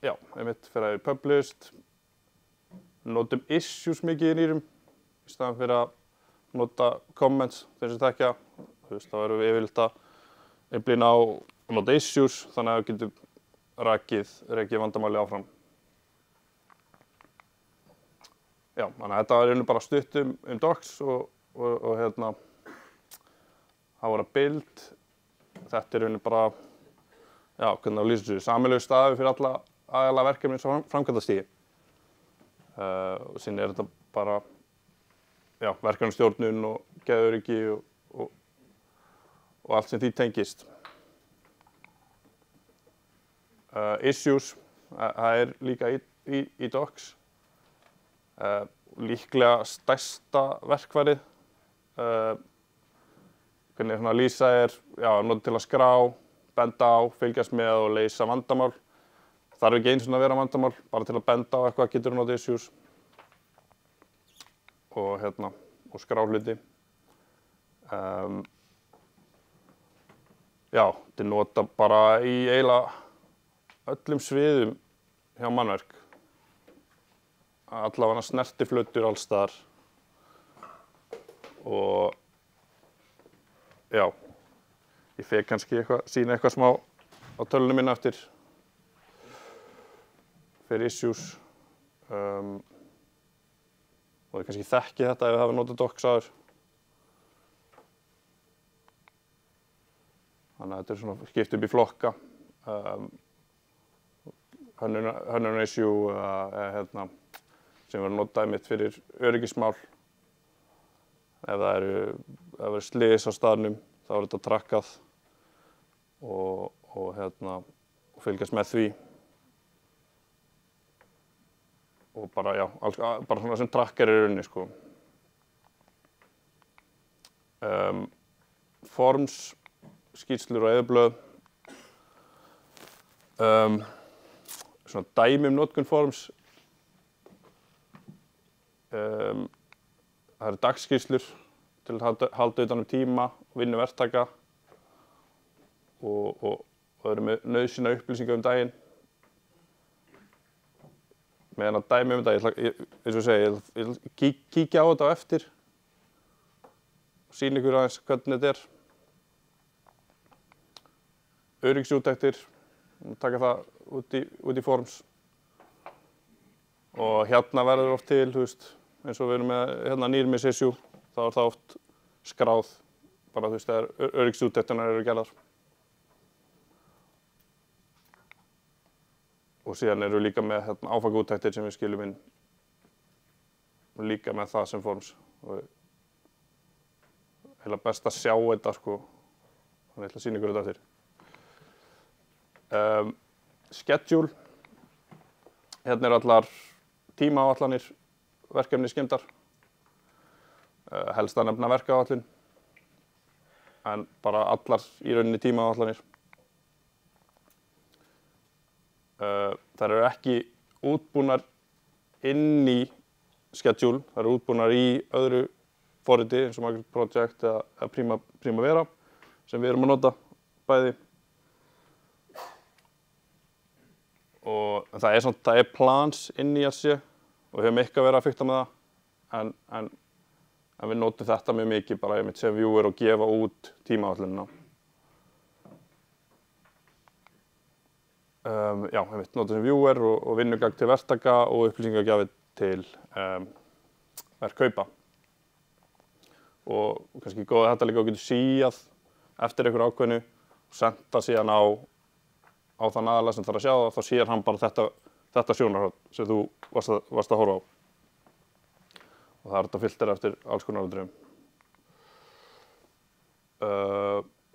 Já, einmitt fyrir að Published. Notum issues mikið í nýrum, í staðan fyrir að nota comments, þeir sem þekkja. Þú veist, þá erum við yfirleitt að einblína á nota issues, þannig að við getum rekið vandamáli áfram. Já, þannig að þetta var einu bara stutt docs og hérna, það voru að build. Þetta einu bara, já, hvernig það lýsir þessu, sameiginlegur staður fyrir alla aðalega verkefni sem framkvæmdastigi. Og síðan þetta bara, já, verkefnastjórnun og geðöryggi og allt sem því tengist. Issues, það líka í docs. Líklega stærsta verkfærið. Hvernig svona lýsa já, nota til að skrá, benda á, fylgjast með og leysa vandamál. Þarf ekki einu sinni að vera vandamál, bara til að benda á eitthvað getur nota issues. Og og skrá hluti. Já, þetta nota bara í eiginlega öllum sviðum hjá mannverk. Allavega snertiflötur alls staðar. Og já, ég fekk kannski sýna eitthvað smá á tölunum minna eftir fyrir issues. Og þið kannski þekki þetta ef þið hafa notað docs áður. Þannig að þetta svona skipt upp í flokka. Hönnun issue sem verður notað einmitt fyrir öryggismál. Ef það verður slys á staðnum, þá er þetta trakkað og fylgjast með því. Og bara, já, bara svona sem trakkar í rauninni, sko. Forms, skýrslur og eyðublöð. Svona dæmi notkun forms. Það eru dagsskýrslur til að halda utan tíma, vinnu verktaka og eru með nauðsynna upplýsingar daginn. Meðan að dæmi þetta, eins og segi, ég ætla kíkja á þetta á eftir og sýna ykkur aðeins hvernig þetta er. Öryggisúttektir, taka það út í forms. Og hérna verður oft til, þú veist, eins og við erum með near miss issue, þá er það oft skráð, bara þú veist, þegar öryggisúttektirnar eru gerðar. Og síðan eru líka með áfangaúttektir sem við skiljum inn, og líka með það sem forms. Og heila best að sjá þetta, sko, þannig ég ætla að sýna ykkur þetta eftir. Schedule, hérna eru allar tímaáætlanir, verkefni skemmdar. Helst að nefna verkáætlun, en bara allar í rauninni tímaáætlanir. Þær eru ekki útbúnar inn í schedule, þær eru útbúnar í öðru forriti eins og Microsoft Project eða Primavera sem við erum að nota bæði. Og það er plans inn í RC og við höfum eitthvað verið að fikta með það, en við notum þetta mjög mikið bara sem viewer og gefa út tímaáætlunina. Já, við notum sem viewer og vinnugagn til verktaka og upplýsingagjafir til verkkaupa. Og kannski góða þetta líka og getur síað eftir einhverju ákveðnu og senda síðan á þann aðila sem þarf að sjá það, þá sér hann bara þetta sjónarhorn sem þú varst að horfa á. Og það er þetta filter eftir alls konar atriðum.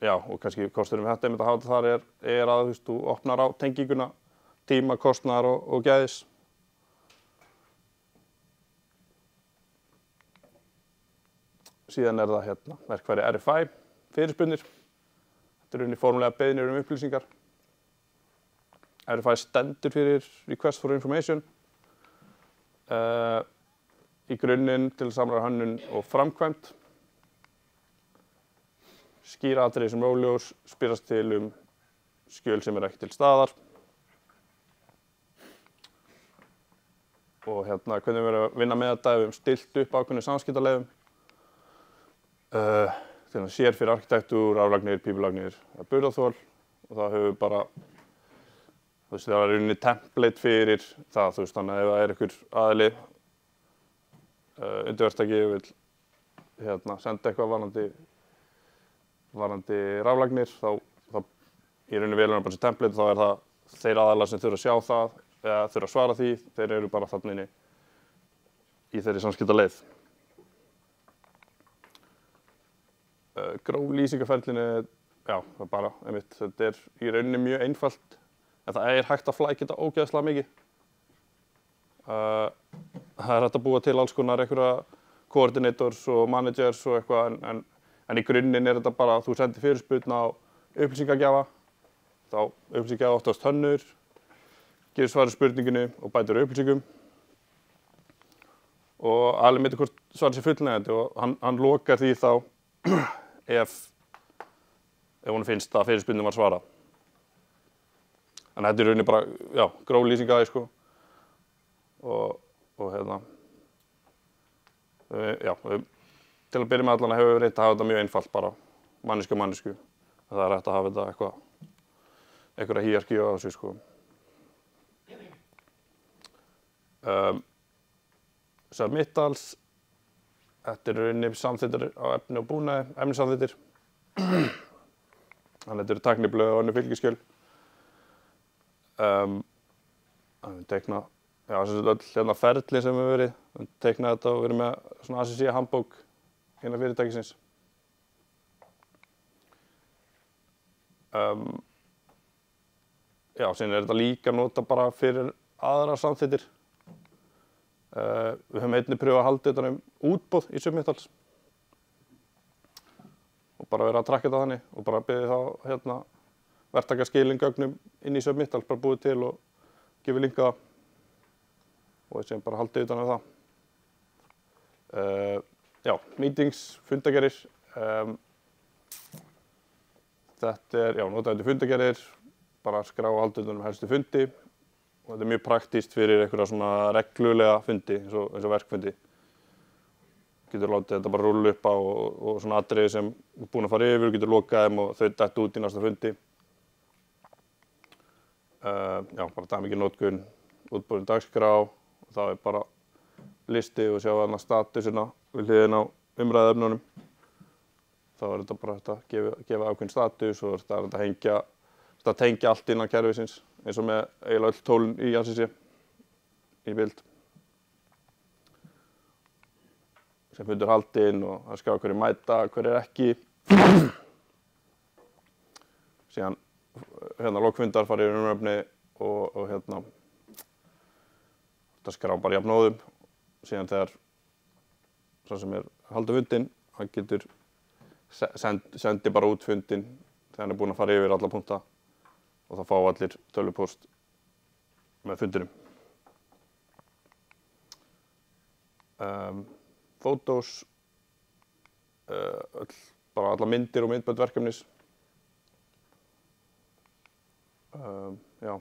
Já, og kannski kosturinn við þetta einmitt að hafa þetta þar er að þú opnar á tenginguna, tíma, kostnaðar og gæðis. Síðan er það verkfæri RFI, fyrirspurnir. Þetta er formulega beiðnir upplýsingar. RFI stendur fyrir Request for Information. Í grunninn til samræða hönnun og framkvæmd. Skýra atriði sem óljós, spyrjast til skjöl sem ekki til staðar. Og hvernig við erum að vinna með þetta ef við höfum stillt upp ákveðnum samskiptaleiðum. sér fyrir arkitektúr, raflagnir, pípulagnir, burðarþol og það hefur bara, þú veist, það er í rauninni template fyrir það, þú veist, þannig að ef það er einhver aðili undirverktaki og vill senda eitthvað varðandi raflagnir, þá í rauninni velur hann bara þessi template, þá er það þeir aðilar sem þurfa að sjá það eða þurfa að svara því, þeir eru bara þarna inni í þeirri samskiptaleið. Gróf lýsingarferlinu, já, það er bara, einmitt, þetta er í rauninni mjög einfalt, en það er hægt að flækja þetta ógeðslega mikið. Það er hægt að búa til alls konar einhverja coordinators og managers og eitthvað, en í grunninn er þetta bara að þú sendir fyrirspurn á upplýsingagjafa, þá upplýsingagjafa oftast hönnur, gefur svar við spurninginu og bætir upplýsingum og alveg metur hvort svarið sé fullnægjandi og hann lokar því þá ef honum finnst að fyrirspurnin var svarað. Þannig að þetta er í rauninni bara, já, gróf lýsing af því, sko. Og já, til að byrja með allan hefur við reynt að hafa þetta mjög einfalt bara, mannesku. Það er hægt að hafa þetta einhverja hierarkíu á þessu, sko. Submittals, þetta er í rauninni samþyttir á efni og búnaði, efnissamþyttir. Þannig að þetta eru tækniblöð og önnur fylgiskjöl. Við teikna, já, öll ferli sem við verið, við teikna þetta og verið með svona ACC handbók innan fyrirtækisins. Já, síðan er þetta líka nota bara fyrir aðra samþyttir. Við höfum einnig pröfað að halda utan útboð í Submittals og bara verið að trakkja þetta þannig og bara beðið þá verktakaskilin gögnum inn í Submittals, bara búið til og gefið linka það og sem bara haldið utan það. Já, meetings, fundagerðir. Þetta er, já, notaðu fundagerðir, bara skrá og halda utan helstu fundi. Og þetta er mjög praktískt fyrir einhverja svona reglulega fundi, eins og verkfundi. Getur látið þetta bara rúlla upp á og svona atriði sem er búin að fara yfir, getur lokað þeim og þau detta út í næsta fundi. Já, bara dæmikið notkun, útboðin dagskrá og þá er bara listi og sjá þarna statusina við hliðina á umræðuefnunum. Þá er þetta bara að gefa ákveðinn status og þetta er að tengja allt innan kerfisins. Eins og með eiginlega öll tólin í ACC í bild. Sem fundur haldinn og það skrá hverju mæta, hverju ekki. Síðan lokfundar fara yfir umræðuefni og það skrá bara jafnóðum. Síðan þegar sá sem er haldið fundinn, hann getur sendi bara út fundinn þegar hann er búinn að fara yfir alla punkta. Og það fá allir tölvupóst með fundinum. Photos, bara alla myndir og myndbönd verkefnis. Já,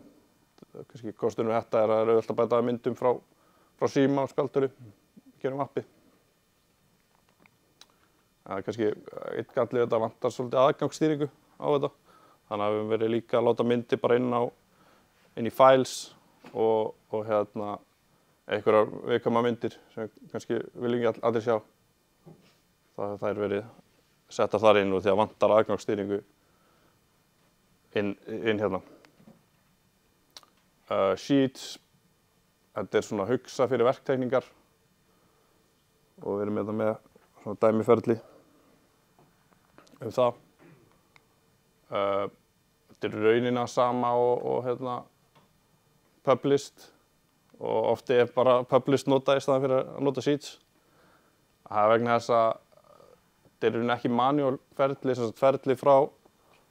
kannski kosturinn við þetta er að það er auðvelt að bæta myndum frá síma og spjaldtölu, gerum appi. Það er kannski eitt galli þetta vantar svolítið aðgangsstýringu á þetta. Þannig að við höfum verið líka að láta myndir bara inn í files og einhverjar viðkvæmar myndir sem kannski vil ekki allir sjá. Það er verið settar þar inn og því að vantar aðgangsstýringu inn hérna. Sheets, þetta er svona hugsa fyrir verktekningar og við erum með svona dæmiferli það. Þetta er raunina sama og published og oft er bara published notað í staðan fyrir að nota sheets. Það er vegna þess að þetta er rauninni ekki manual ferli, sem sagt ferli frá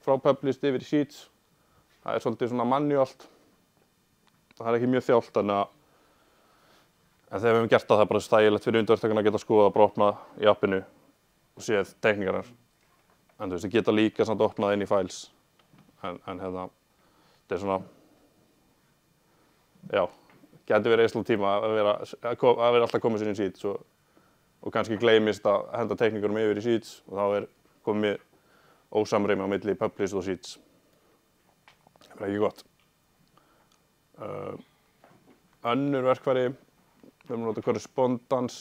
published yfir í sheets. Það er svolítið svona manualt. Það er ekki mjög þjált, en þegar við höfum gert það er bara þægilegt fyrir undirverktakana að geta skoðað bara opnað í appinu og séð teikningarnar. En þú veist, þið geta líka samt opnað inn í files. En þetta er svona, já, gæti verið eislega tíma að vera alltaf komið sér inn í sheets og og kannski gleymist að henda teikningunum yfir í Sheets og þá komið ósamræmi á milli Publish og Sheets. Það er ekki gott. Önnur verkfæri, við erum notað Correspondence,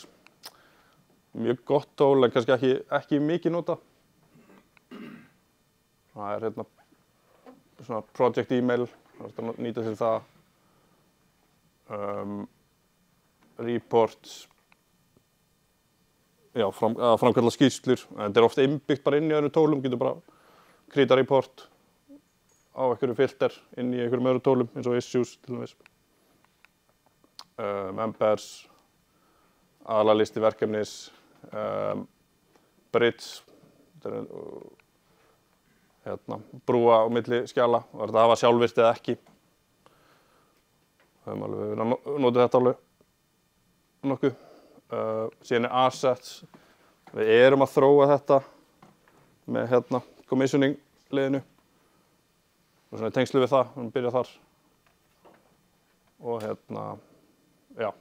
mjög gott tól en kannski ekki mikið nota. Það er hérna svona project email, það er að nýta sér það. Reports, já, að framkalla skýrslur. Þetta er oft innbyggt bara inn í öðrum tólum, getur bara krita report á einhverju filter inn í einhverjum öðrum tólum eins og issues til dæmis. Members, aðalalisti verkefnis, bridge, brúa á milli skjala, var þetta að hafa sjálfvirkt eða ekki. Við höfum alveg verið að nota þetta alveg nokkuð. Síðan er assets. Við erum að þróa þetta með commissioning liðinu. Og svona tengslu við það, við erum að byrja þar. Og já.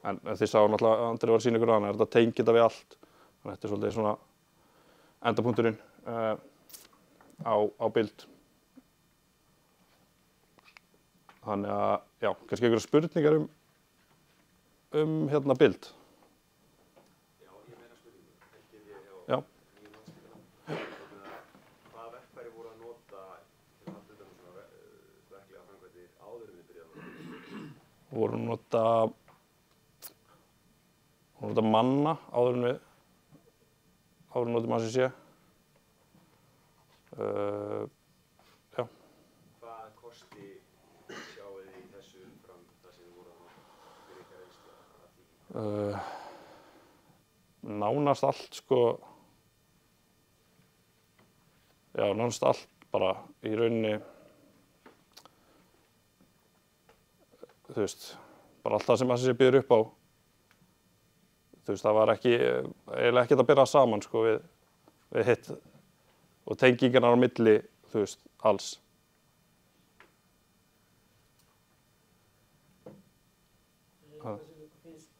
En þið sáu náttúrulega að Andri var að sýna ykkur annað, þetta tengir þetta við allt. Þannig að þetta er svolítið svona endapunkturinn á bild. Þannig að, já, kannski einhverjar spurningar bild. Já, ég meina spurningu, ekki ég Já. Nýjum Landspítala. Hvaða verkfæri voru að nota til að halda utan svona verklega framkvæmdir áður en þið byrjaði að nota? Vorum nota manna áður en notum ACC. Já. Hvaða kosti sjáu þið í þessu umfram það sem þið voru að nota fyrir ykkar reynslu af því? Nánast allt, sko. Já, nánast allt bara í rauninni, þú veist, bara allt það sem ACC býður upp á. Þú veist, það var eiginlega ekkert að byrja saman, sko, við hitt og tengingarnar á milli, þú veist, alls. Er eitthvað sem ykkur finnst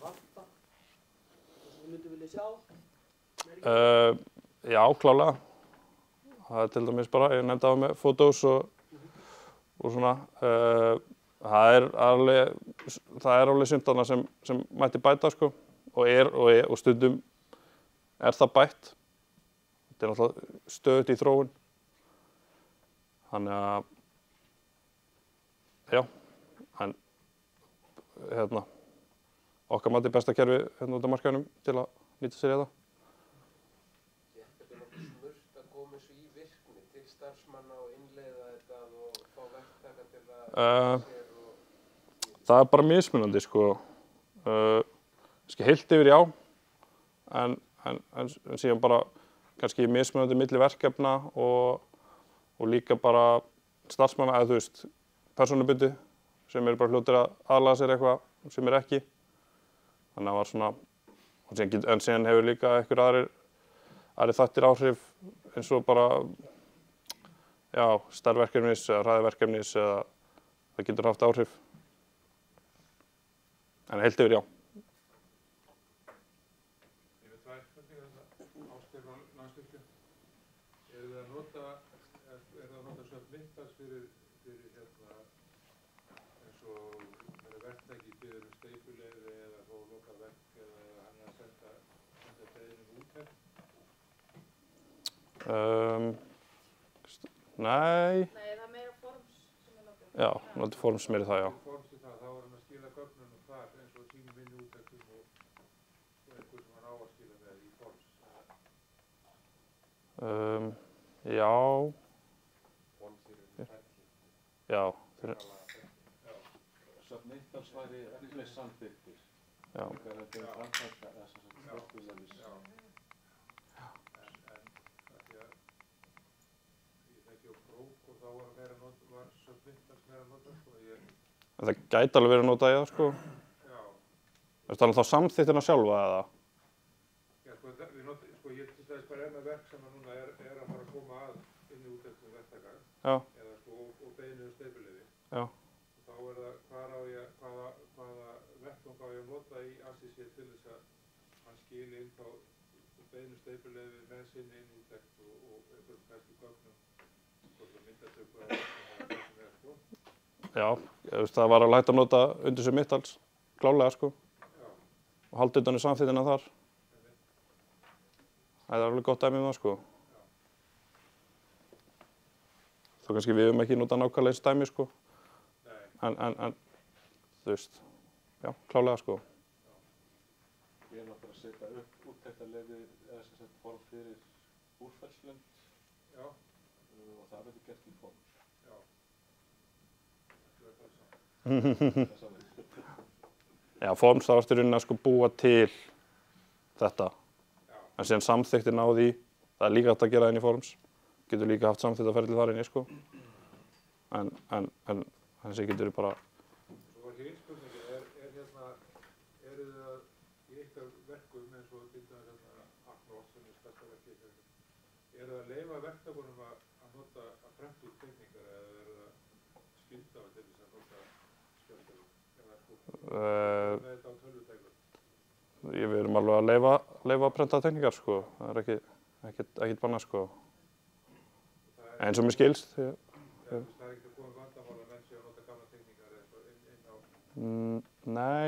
vanta? Það sem þið myndu vilja sjá? Já, klálega. Það er til dæmis bara, ég nefndi á með photos og svona. Það er alveg sumt þarna sem mætti bæta, sko, og stundum er það bætt. Þetta er náttúrulega stöðugt í þróun. Þannig að, já, en okkar mati besta kerfi út af markaðinum til að nýta sér þetta. Þetta nokkuð smurt að koma þessu í virkni til starfsmanna og innleiða þetta og fá verktaka til að sér og... Það er bara mismunandi, sko. Heilt yfir já, en síðan bara kannski mismunandi milli verkefna og líka bara starfsmanna eða þú veist, persónubundið sem eru bara hlutir að aðlaga sér eitthvað sem er ekki. Þannig að það var svona, en síðan hefur líka einhver aðrir þættir áhrif eins og bara, já, stærðverkefnis eða hraðverkefnis eða það getur haft áhrif. En heilt yfir, já. Ég veit tvær spurningar þarna, Ásgeir frá Landsvirkjun. Er það að nota Submittals fyrir eins og þegar verktaki biður steypuleyfi eða fá loka verk eða hann er að senda beiðni úttekt? Nei. Nei, það er meira forms sem við notum. Já, notið forms meiri það, já. Forms til það, þá er hann að skila gögnunum þar eins og sínum minni úttektum og einhver sem hann á að skila með í forms. Já. Formsýrun, Já. Submittals væri eftir samþykktir. Já. Þegar þetta er framkvæmda þess að stjórnlefis. Þá var Submittals meira notað, sko. Það gæti alveg verið að nota í það, sko. Já. Er það þá samþykktina sjálfa eða? Já, sko, ég til þess bara með verk sem núna er að fara að koma að inn í úttektum verktaka. Já. Eða sko, og beiðni steypuleyfi. Já. Þá er það, hvaða vettvang á ég að nota í ACC sér til þess að hann skili inn þá beinu steypuleyfi með sinni innítekt og einhverjum kannski gögnum, hvort það myndatöku að það sem sko. Já, það var alveg hægt að nota undirsvið Mittals, klálega sko. Já. Og halda utan í samþýttina þar. Það er alveg gott dæmi um það sko. Já. Þó kannski við höfum ekki notað nákvæmlega eins dæmi sko. Nei. En þú veist, já, klálega sko. Ég er náttúrulega að setja upp úttektarleyfi eða sem sagt form fyrir Búrfellslund. Já. Og það verður gert í form. Já. Já, forms þá ertu í rauninni að sko búa til þetta. Já. En síðan samþykktin á því, það er líka hægt að gera inn í forms. Getur líka haft samþykktarferli þar inni sko. En þessi getur bara... Svo var hér spurningin, eru þið að í ykkar verkum eins og til dæmis Aknótt sem stærsta verkið, eru þið að leyfa verktakunum að nota að prenta út teikningar eða eru það skylda til þess að nota skjöldur eða sko með þetta á tölvutækjum? Við erum alveg að leyfa að prenta teikningar sko. Það er ekkert bannað sko. Eins og mér skilst. Það er ekki að koma vandamál að menn séu að nota gamla teikningar eða inn á... Nei.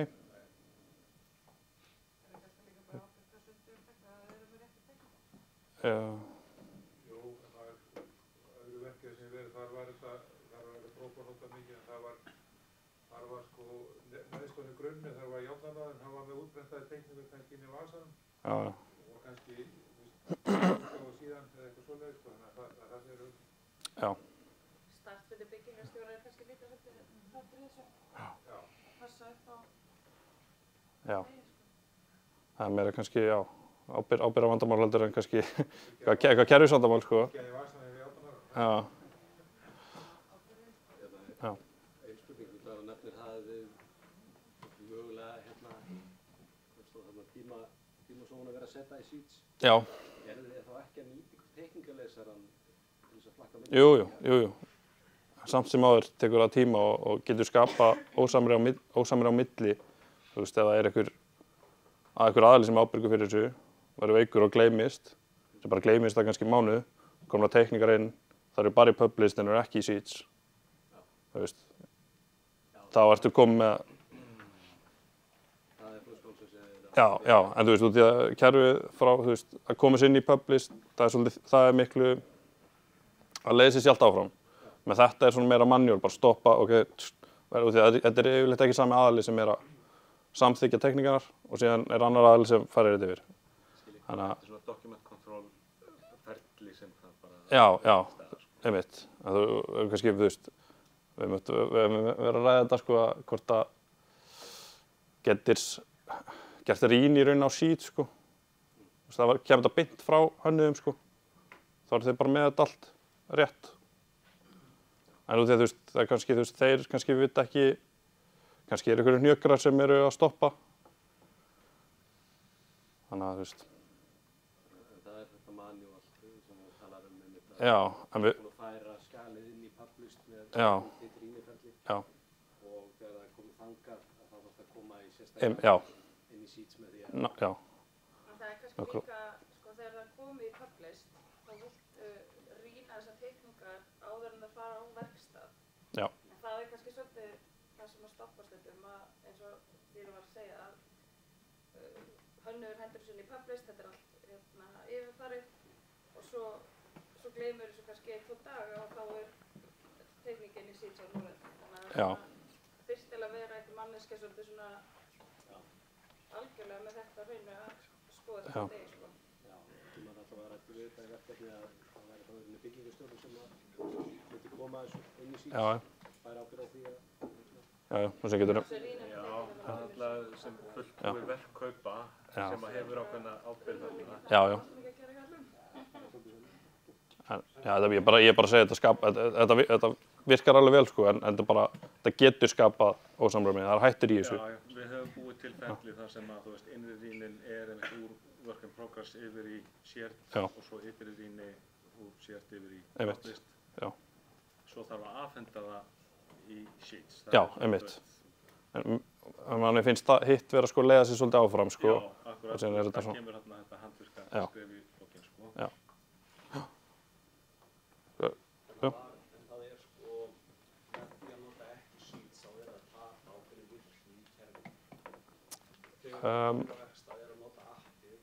Já. Jú, en það öðru verkið sem verið, þar var þetta prófanóta mikið, en þar var sko neðstónu grunni, þar var játnarnaðin, hann var með útbrentaði teikningu kannski inn í vasanum. Já. Og kannski, og síðan eða eitthvað svoleiðis, þannig að það séur Já. Startfundi byggingarstjórar er kannski líka svolítið þáttur í þessu. Já. Passa upp á... Já. Það er meira kannski, já, ábyrgða vandamál heldur en kannski eitthvað kerfisvandamál, sko. Ekki að í vasanum við játnarnaðin. Já. Já. Einn spurning, þú þarf að nefnir það að við mögulega tímasóun að vera að setja í Sheets. Já. Eru þið þá ekki að nýta teikningalesarann til þess að flakka mynd? Jú. Samt sem áður tekur það tíma og getur skapa ósamri á milli. Þú veist, ef það er einhver aðili sem er ábyrgur fyrir þessu, verður veikur og gleymist, sem bara gleymist það kannski mánuð, komna teikningar inn, það eru bara í Published en eru ekki í Sheets. Þú veist, þá ertu komið með... Það er flugskóls að segja þetta. Já, en þú veist, út í að kerfið frá, þú veist, að komast inn í Published, það er miklu að leiða sér sjálft áfram. Með þetta er svona meira manual, bara stoppa, ok, út í að þetta er yfirleitt ekki sami aðili sem er að samþykkja teikningarnar og síðan er annar aðili sem færir þetta yfir. Þetta er svona document control ferli sem það bara... Já, einmitt. En þú kannski, þú veist, við möttum vera að ræða þetta, sko, hvort að gert rýn í raun á Sheet, sko. Það kemur þetta beint frá hönnuðum, sko. Þá eru þeir bara með þetta allt rétt. En út í að, þú veist, það er kannski, þú veist, þeir kannski vita ekki, kannski eru einhverju hnjökrar sem eru að stoppa. Þannig að, þú veist. Það er þetta manual sem við talar um með þetta. Já, en við... Og færa skjalið inn í Published með þitt rýniferli. Já. Og þegar það er komið þangað, þá þarf það að koma í sérstaklega inn í Sheets með því að... Já. Það er kannski líka, sko, þegar það er komið í Published, þá viltu rýna þessar teikningar áður en það fara á verkstað. Já. En það er kannski svolítið það sem að stoppa stundum að, eins og þér var að segja, að hönnuður hendur þessu inn í Published, þetta er allt yfirfarið og svo gleymur þessu kannski 1-2 daga og þá er teikningin í Sheets á núverð. Þannig að það þyrfti til að vera einhver manneskja svolítið svona algjörlega með þetta hreinu að skoða þetta degi, sko. Já, maður alltaf að rættu við þetta í verkefni að það væri þá einhvernig byggingarstjórn sem að geti koma þessu inn í Sheets, færa ábyrgð á því að... Já, og sem getur... Já, alltaf sem fulltrúi verkkaupa sem að hefur ákveðna ábyrgð þarna. Já. Já, ég er bara að segja þetta virkar alveg vel, sko, en þetta getur skapað ósamræmi, það er hættur í þessu. Já, við höfum búið til ferli þar sem að, þú veist, innri rýnin er einmitt úr work in progress yfir í shared og svo yfir í rýni úr shared yfir í Published. Já. Svo þarf að afhenda það í Sheets. Já, einmitt. manni finnst hitt vera sko leiða sér svolítið áfram sko. Já, akkurat, það kemur hérna þetta handvirka skref í lokin sko. Já. En það sko, með því að nota ekki sheets þá það tapa ákveðin virkni í kerfinu. Þegar verkstað að nota appið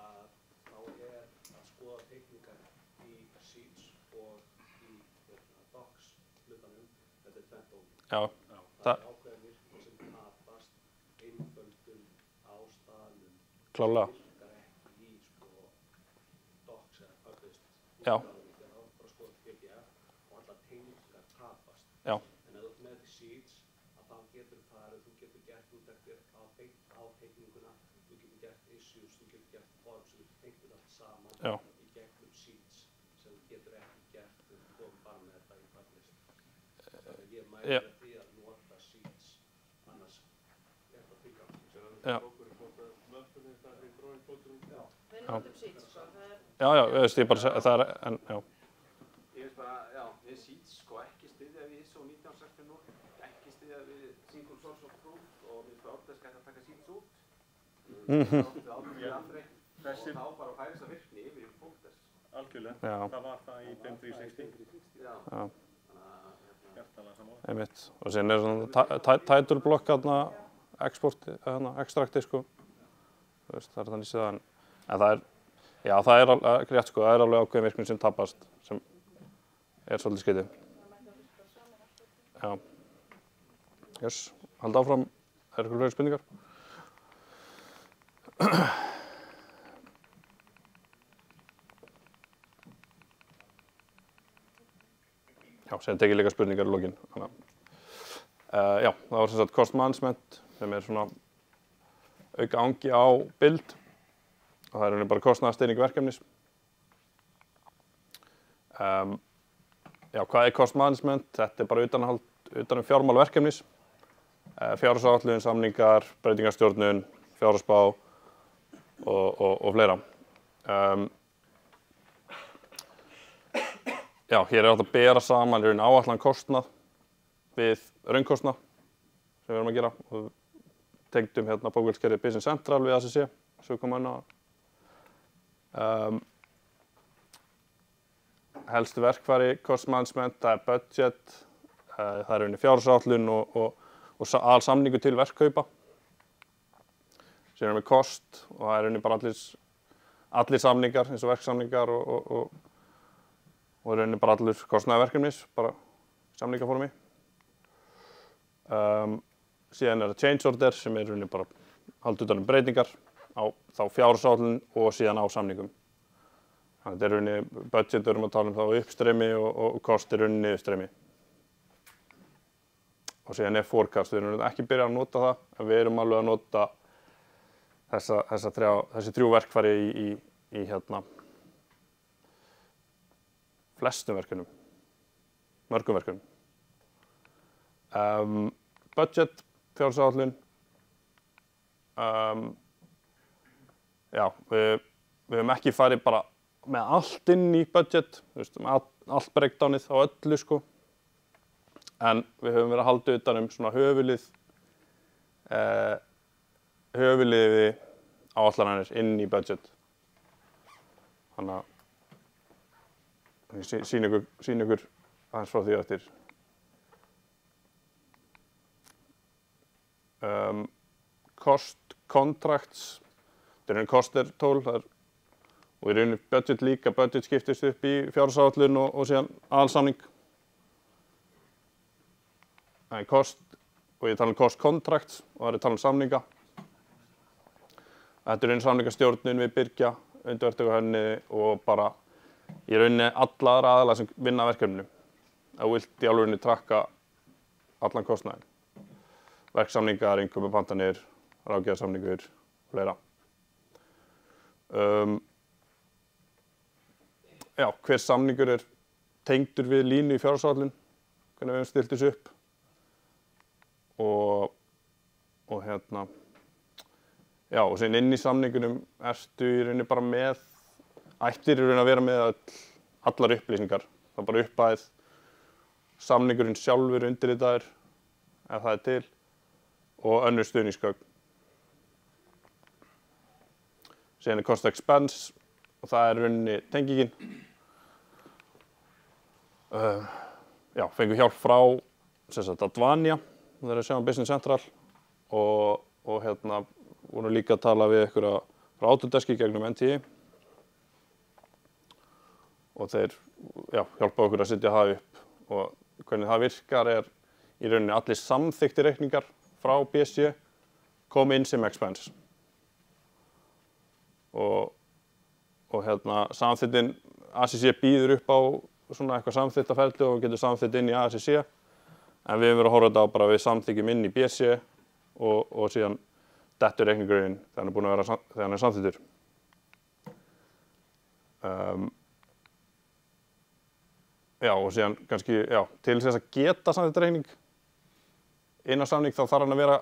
að þá að skoða teikningar í sheets og í docs hlutanum, þetta tvennt ólíkt. Já. Það ákveðin virkni sem tapast, einföldun á staðnum. Klárlega. Virkar ekki í sko docs eða published. Já. Já. En ef þú með sheets að þá getur þú getur gert úttektir á teikninguna, þú getur gert issues, þú getur gert forms, þú getur tengt þetta allt saman í gegnum sheets sem þú getur ekki gert þegar þú komum bara með þetta í published. Þannig ég mæli því að nota sheets, annars þetta tilgangsins. Já. Við notum sheets sko, Já, veist ég bara það en já. Ég veist bara, við sheets sko ekki styðja við ISO 19640, ekki styðja við single source of truth og við finnst Autodesk að taka sheets út. Og þá bara færi þessa virkni yfir í Autodesk. Algjörlega, það var það í BIM 360. Já. Hjartalega sammála. Einmitt. Og síðan svona title block export, extracti sko. Þú veist, það þannig séð en það er alveg rétt sko, það er alveg ákveðin virkni sem tapast, sem svolítið skrítið. Já. Yes, halda áfram. Ykkur fleiri spurningar? Já, síðan tek ég líka spurningar í lokin. Já, það var sem sagt cost management, sem svona auka angi á build. Og það er bara kostnaðarstýring verkefnis. Já, hvað er cost management? Þetta er bara utan fjármál verkefnis. Fjárhagsáætlun, samningar, breytingarstjórnun, fjárhagsspá og fleira. Já, hér er hægt að bera saman áætlaðan kostnað við raunkostnað sem við erum að gera. Og tengdum bókhaldskerfið Business Central við ACC, sem við komum inn á. Helstu verkfæri cost management, það er budget, það er fjárhagsáætlun og alsamningu til verkkaupa. Síðan erum við kost og það er bara allir samningar eins og verksamningar og bara allur kostnaðarverkefnis, bara samningaformi. Síðan er það change order sem er bara halda utan breytingar á þá fjárhagsáætlun og síðan á samningum. Þannig að þetta er budget, við erum að tala þá uppstreymi og kost niðurstreymi. Og síðan er forecast, við erum ekki byrjað að nota það, en við erum alveg að nota þessi þrjú verkfæri í flestum verkefnum, mörgum verkefnum. Budget, fjárhagsáætlun. Já, við höfum ekki farið bara með allt inn í budget, allt breakdownið á öllu sko. En við höfum verið að halda utan svona höfuðliði áætlanir inn í budget. Þannig að ég sýni ykkur aðeins frá því eftir. Cost contracts, þetta er kostertól og í rauninni budget líka, budget skiptist upp í fjárhagsáætlun og síðan aðalsamning. Það er cost, og ég tala cost contracts og það er tala samninga. Þetta er samningastjórnun við Birgja, undirverktakahönniði og bara í rauninni alla aðra aðila sem vinna verkefninu. Það vilt í alvörinni trakka allan kostnaðinn. Verksamningar, innkaupapantanir, ráðgjafarsamningur og fleira. Já, hver samningur er tengdur við línu í fjárhagsáætlun, hvernig við höfum stillt þessu upp. Já, og síðan inn í samningunum ertu í rauninni bara með, ættir í rauninni að vera með allar upplýsingar. Það er bara upphæð, samningurinn sjálfur undirritaður, ef það er til, og önnur stuðningsgögn. Síðan cost expense og það rauninni tengingin. Já, fengum hjálp frá Advania, það sjáum Business Central og vorum líka að tala við ykkur frá Autodesk í gegnum NTI og þeir hjálpa okkur að setja það upp og hvernig það virkar í rauninni allir samþykktir reikningar frá BSC koma inn sem expense og samþyttin ACC býður upp á svona eitthvað samþyttaferli og getur samþytt inn í ACC en við höfum verið að horfa þetta á bara við samþykjum inn í BSC og síðan dettur reikningurinn þegar hann er samþyttur. Já, og síðan kannski, til þess að geta samþytta reikning inn á samning þá þarf hann að vera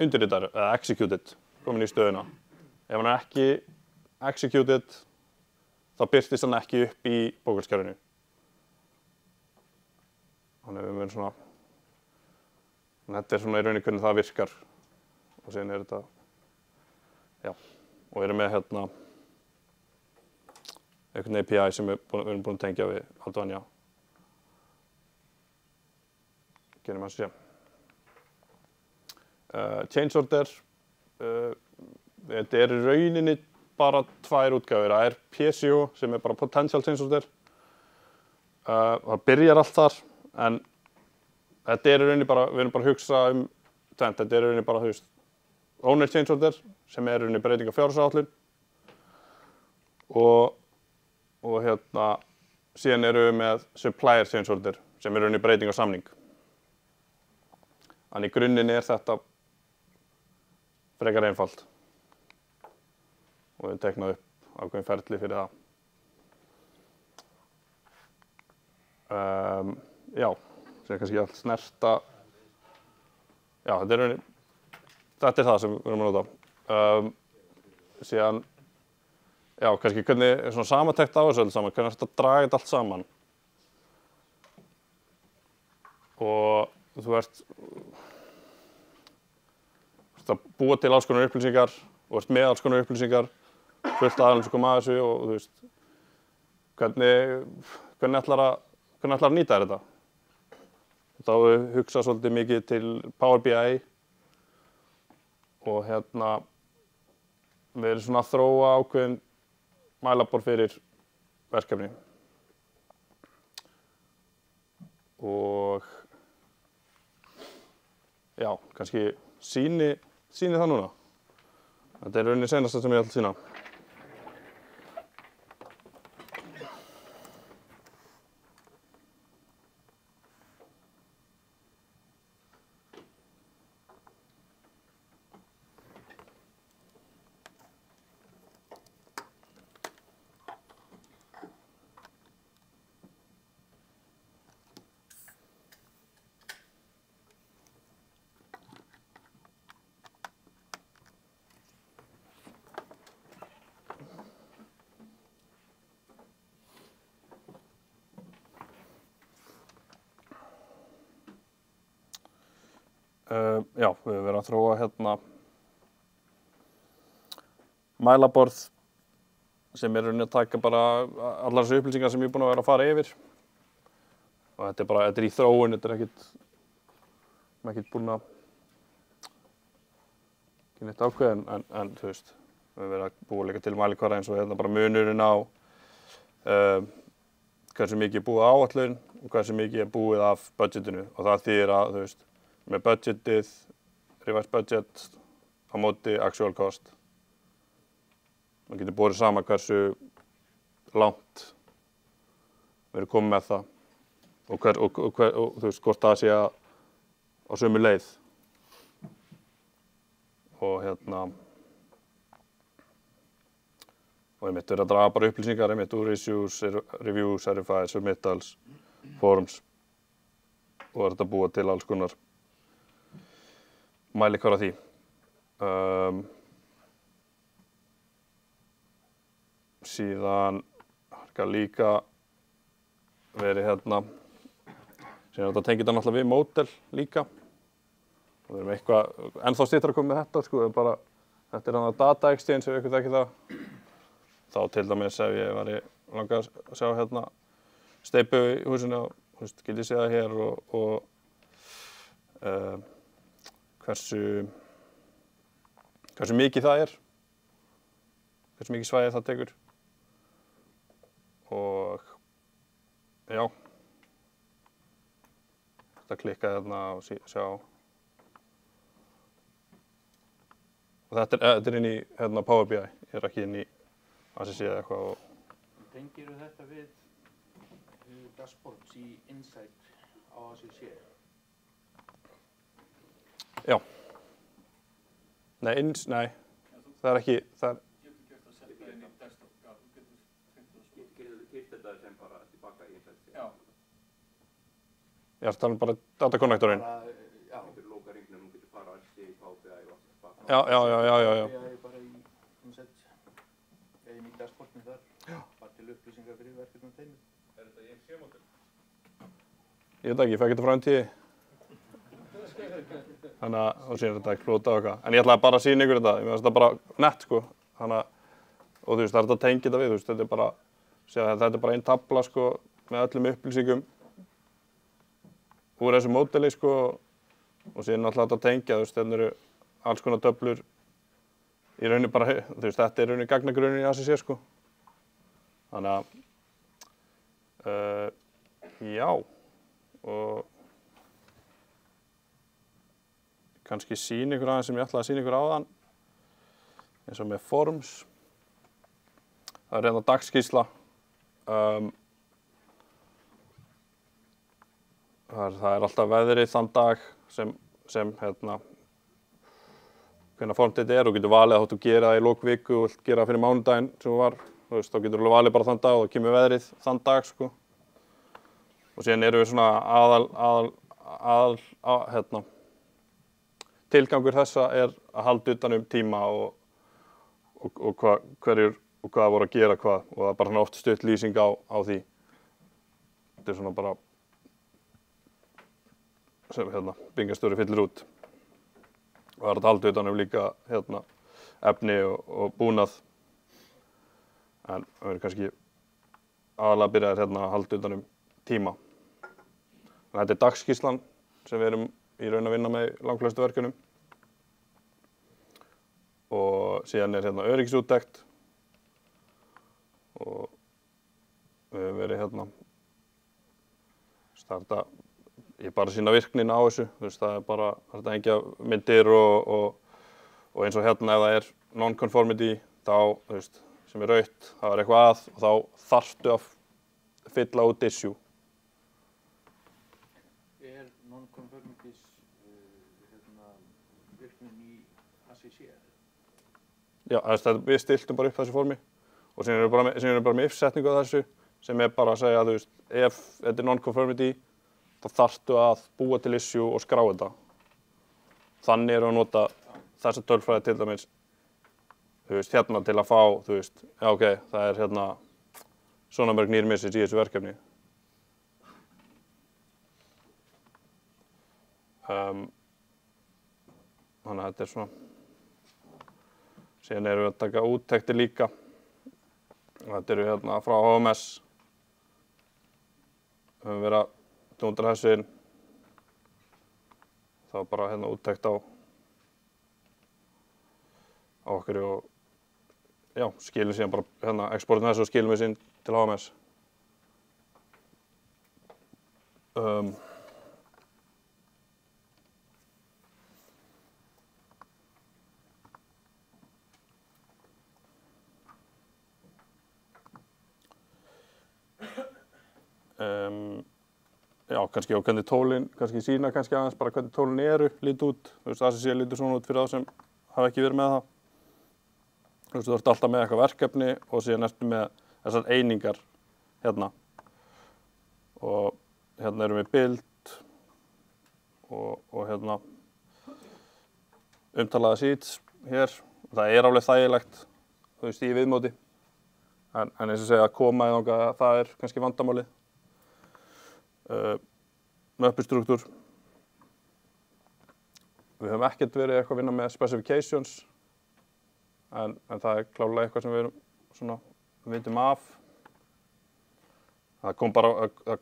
undirritaður eða executed, komin í stöðuna. Ef hann er ekki executed þá birtist hann ekki upp í bókhaldskerfinu. Þannig við verðum svona, þetta svona í rauninni hvernig það virkar og síðan þetta, og við erum með einhvern API sem við erum búin að tengja við Advania. Gerum að sé. Change order, þetta í rauninni bara 2 útgáfur. Það PCO sem bara potential change order. Það byrjar allt þar. En þetta í rauninni bara, við erum bara að hugsa tvennt, þetta í rauninni bara, owner change order sem í rauninni breyting á fjárhagsáætlun og síðan erum við með supplier change order sem í rauninni breyting á samning. Þannig í grunninn þetta frekar einfalt og við teknað upp ákveðin ferli fyrir það. Já, sem kannski allt snerta, þetta er það sem við erum að nota. Síðan, kannski hvernig svona samantekt á þessu öll saman, hvernig þetta draga þetta allt saman. Og þú ert að búa til alls konar upplýsingar, og ert með alls konar upplýsingar, fullt aðeins að koma að þessu og þú veist, hvernig ætlar að nýta þér þetta? Þá hugsa svolítið mikið til Power BI og við erum svona að þróa ákveðin mælaborð fyrir verkefni. Og kannski sýni það núna. Þetta er rauninni seinasta sem ég ætla að sýna. Við höfum verið að þróa mælaborð sem er rauninni að taka bara allar þessu upplýsingar sem ég er búinn að vera að fara yfir. Og þetta er í þróun, þetta er ekkert búinn að ekki neitt ákveðin, en þú veist, við höfum verið að búa líka til mælikvarða eins og bara munurinn á hversu mikið er búið á áætlun og hversu mikið er búið af budgetinu. Og það þýðir að, þú veist, með budgetið, revised budget á móti actual cost. Man getur borið saman hversu langt við erum komið með það og þú veist hvort það sé á sömu leið. Og einmitt verið að draga bara upplýsingar úr issues, reviews, RFIs, submittals, forms og þetta búa til alls konar mælikvarða því. Síðan har líka verið síðan þetta tengir þetta náttúrulega við módel líka Við erum eitthvað ennþá styttra að koma með þetta, sko, bara þetta hann að data exchange ef ykkur þekki það. Þá til dæmis ef ég væri langað að sjá hérna steypu í húsinu og get ég séð það hér og hversu mikið það er, hversu mikið svæði það tekur og já, þetta klikka hérna og sjá og þetta er inn í hérna Power BI, ég er ekki inn í ACC eða eitthvað og Tengirðu þetta við dashboards í Insight á ACC? Já. Nei, það er ekki, það er... Getur gert að setja inn í desktop, já, þú getur fengt það svo. Getur keypt þetta sem bara tilbaka í Insight? Já. Ég er að tala bara data connectorinn. Já. Þú getur loka ringnum, þú getur fara alls í Power BI og allt tilbaka. Já. BI bara í Insight, eða inn í dashboardinu þar, bara til upplýsingar fyrir verkefnum teimið. Er þetta í MC-módel? Ég veit ekki, ég fekk þetta frá MT. Þannig að þá séum þetta ekki flóta og eitthvað. En ég ætlaði bara að sýna ykkur þetta, ég meðan þetta bara nett, sko. Þannig að, og þú veist, það er þetta að tengja þetta við, þú veist, þetta er bara, þetta er bara einn tabla, sko, með öllum upplýsingum úr þessu módeli, sko, og síðan alltaf þetta að tengja, þú veist, þetta eru alls konar töflur í rauninni bara, þú veist, þetta er rauninni gagnagrunninn í ACC, sko. Þannig að, já, og kannski sýna ykkur aðeins sem ég ætlaði að sýna ykkur áðan, eins og með forms. Það er hérna dagskýrsla. Það er alltaf veðrið þann dag sem hérna, hvenær form þetta er og getur valið að þú gera það í lok viku og gera það fyrir mánudaginn sem þú var. Þú veist, þá getur þú valið bara þann dag og þá kemur veðrið þann dag, sko. Og síðan erum við svona hérna, tilgangur þessa er að halda utan tíma og hvað voru að gera hvað og það er bara oft stutt lýsing á því. Þetta er svona bara sem hérna, bingastjóri fyllir út. Og það er að halda utan líka hérna, efni og búnað. En við erum kannski aðalega byrjaðir hérna, að halda utan tíma. En þetta er dagskýrslan sem við erum í raun að vinna með langflestu verkefnum. Og síðan er hérna öryggisúttekt og við höfum verið hérna ég bara sýna virknin á þessu, þú veist, það er bara þetta hengja myndir og eins og hérna ef það er non-conformity þá, þú veist, sem er rautt, það er eitthvað að og þá þarftu að fylla út issue. Er non-conformities virknin í ACC? Já, við stiltum bara upp þessu formi og síðan erum við bara með if-setningu á þessu sem er bara að segja að, þú veist, ef þetta er non-conformity þá þarftu að búa til issue og skrá þetta. Þannig erum við að nota þessa tölfræði til dæmis, þú veist, hérna til að fá, þú veist, já ok, það er hérna svona mörg near misses í þessu verkefni. Þannig að þetta er svona. Síðan erum við að taka úttektir líka. Þetta eru hérna frá HMS. Við höfum verið að dúndra þessu inn. Það var bara hérna úttekt á okkur og já, skilum síðan bara hérna exportum þessu og skilum við síðan til HMS. Já, kannski á hvernig tólin, kannski sína kannski aðeins bara hvernig tólin eru, líti út. Þú veist, ACC lítur svona út fyrir þá sem hafa ekki verið með það. Þú veist, þú ert alltaf með eitthvað verkefni og síðan ertu með þessar einingar hérna. Og hérna erum við build og hérna umtalaða sheets hér. Það er alveg þægilegt, þú veist, í viðmóti. En eins og segja að koma í þangað, það er kannski vandamálið. Möppustruktúr. við höfum ekkert verið eitthvað að vinna með specifications en það klárlega eitthvað sem við erum svona vitum af. Það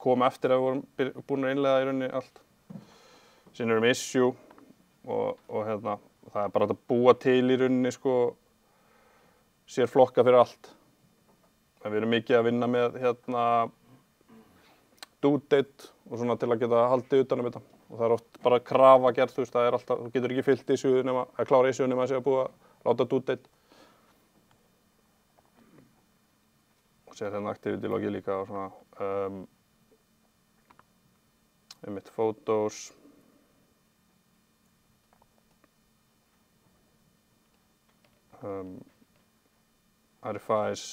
kom eftir að við vorum búin að innleiða í rauninni allt. Síðan erum við issue og það bara að búa til í rauninni sko sér flokka fyrir allt. En við erum mikið að vinna með due date og svona til að geta haldið utan þetta. Og það oft bara krafa gerð, það alltaf, þú getur ekki fyllt issue nema að klára issue nema að sé að búa að láta due date. Og sér activity logi líka og svona einmitt photos. RFIs.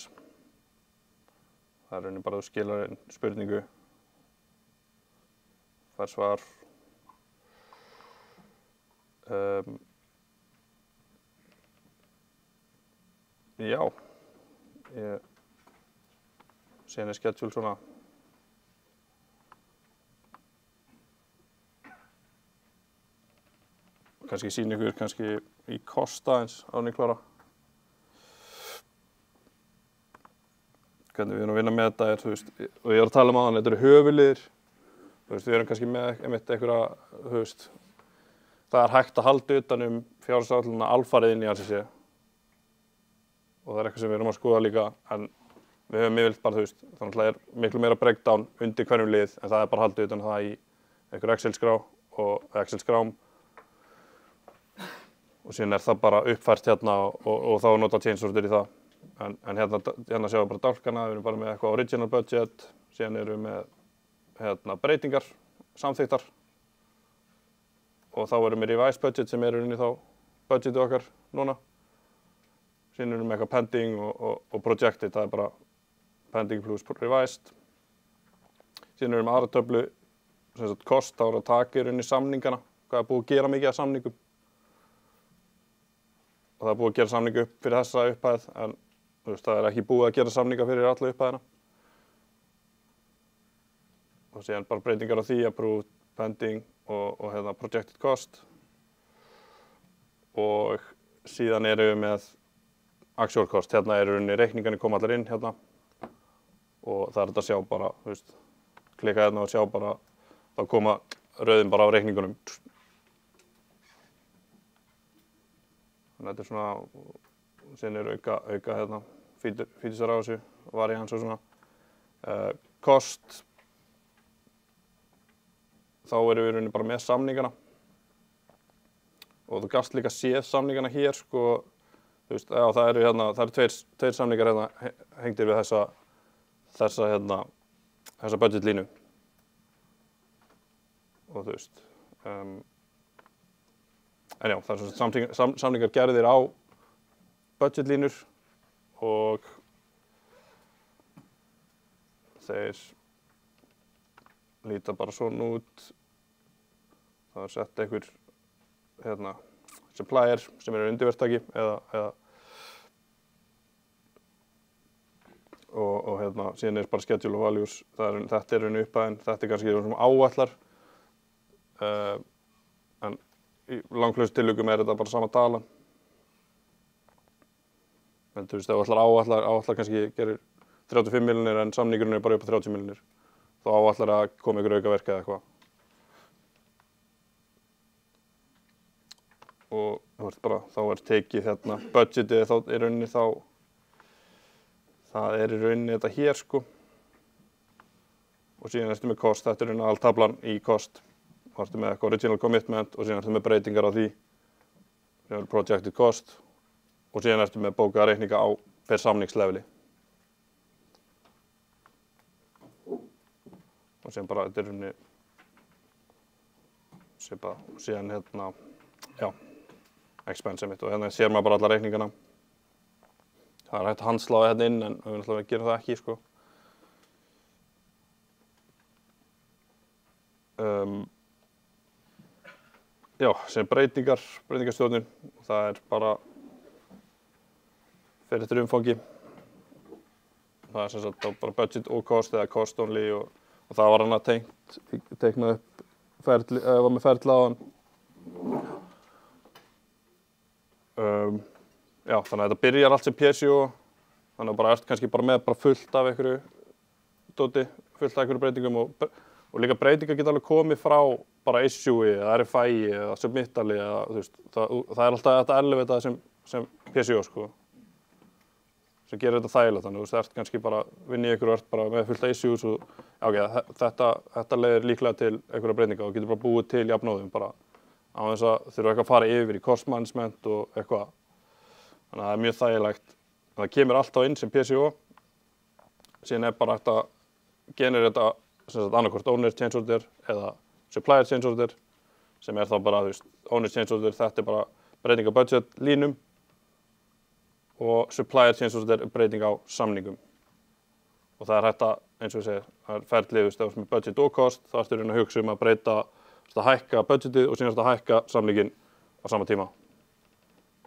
Það rauninni bara þú skilar inn spurningu. Fær svar. Já, síðan schedule svona kannski sýna ykkur kannski í kosta eins áður en ég klára. Hvernig við erum að vinna með þetta og ég var að tala um áðan, þetta eru höfuðliðir. Við erum kannski með einhverja, það hægt að halda utan fjárhagsáætlunina alfarið inn í RCC. Og það eitthvað sem við erum að skoða líka, en við höfum yfirleitt bara, þannig að það miklu meira breakdown undir hverjum lið, en það bara haldið utan það í einhver Excel-skrá og Excel-skrám. Og síðan það bara uppfært og þá nota change order í það. En hérna sjáum við bara dálkana, við erum bara með eitthvað original budget, síðan erum við með breytingar, samþykktar. Og þá erum við revised budget sem inn í þá budgetið okkar núna. Síðan erum við með eitthvað pending og projected, það bara pending plus revised. Síðan erum við með aðra töflu, sem sagt cost, þá að taka inn í samningana, hvað búið að gera mikið af samningum. Og það búið að gera samningu upp fyrir þessa upphæð, en það ekki búið að gera samninga fyrir alla upphæðina. Og síðan bara breytingar á því, approved, pending og projected cost. Og síðan erum við með actual cost, reikningarnir koma allar inn og það þetta að sjá bara, klikka og sjá bara, þá koma rauðin bara á reikningunum. Þannig þetta svona, síðan eru auka featuresar á þessu, variants og svona. Cost, þá erum við rauninni bara með samningana. Og þú gast líka séð samningana hér, það eru tveir samningar hengtir við þessa budgetlínu. Og en já, það er svona samningar gerðir á budgetlínur og þeir líta bara svona út. Það er sett einhver supplier sem undirverktaki og síðan bara schedule og values. Þetta er upphæðin, þetta er kannski svona áætlar. En í langflestum tilvikum þetta bara sama tala. En ef þú áætlar kannski gerir 35 milljónir en samningurinn bara upp á 30 milljónir. Þá áætlar að koma ykkur aukaverk eða eitthvað. Og þá tekið budgetið þá í rauninni það í rauninni þetta hér Og síðan ertu með cost, þetta rauninni altablan í cost. Þá ertu með eitthvað original commitment og síðan ertu með breytingar á því. Síðan projected cost og síðan ertu með bókaða reikninga á per samningsleveli. Og síðan bara þetta rauninni síðan já. Expense mitt og sér maður bara alla reikningana. Það hægt að handslá inn en við gerum það ekki Já, sem breytingarstjórnun. Það bara fyrir eftir umfangi. Það sem sagt bara budget og cost eða cost only og það var teiknað upp var með ferli á hann. Já, þannig að þetta byrjar allt sem PSO, þannig að bara ert kannski bara með fullt af einhverju dóti, fullt af einhverju breytingum og líka breytingar geta alveg komið frá bara issue eða RFI eða submittali eða þú veist, það er alltaf þetta elevata sem PSO sko, sem gerir þetta þægilegt, þannig að þú ert kannski bara vinni í ykkur og ert bara með fullt af issues og já, þetta leiðir líklega til einhverja breytinga og getur bara búið til jafnóðum bara á þess að þurfa eitthvað að fara yfir í cost management og eitthvað. Þannig að það er mjög þægilegt. Það kemur alltaf inn sem PSO, síðan bara hægt að generata annarkvort owner change order eða supplier change order, sem þá bara, þú veist, owner change order, þetta bara breyting á budget línum og supplier change order breyting á samningum. Og það hægt að, eins og ég segir, það ferlið, þú veist, með budget og cost, þá ertu að hugsa að breyta, að hækka budgetið og síðan að hækka samningin á sama tíma.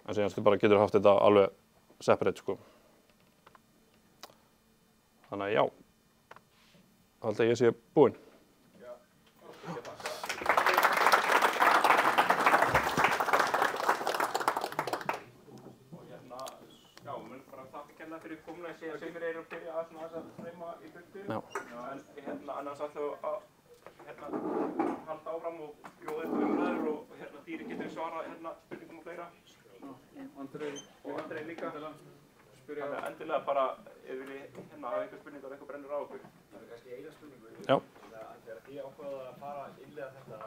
En síðan bara getur haft þetta alveg separate sko. Þannig að já, þá held ég sé búinn. Fyrir komuna, ég sé að Sigmar að byrja að freyma í burtu. En annars ætlum við að halda áfram og bjóða upp umræður og Dýri getur svarað spurningum og fleira. Og Andrei líka. Þannig að endilega bara, ef við hafa einhver spurningar og eitthvað brennur á okkur. Það er kannski eina spurningu. Já. Þegar þið ákváðu að fara innlega þetta,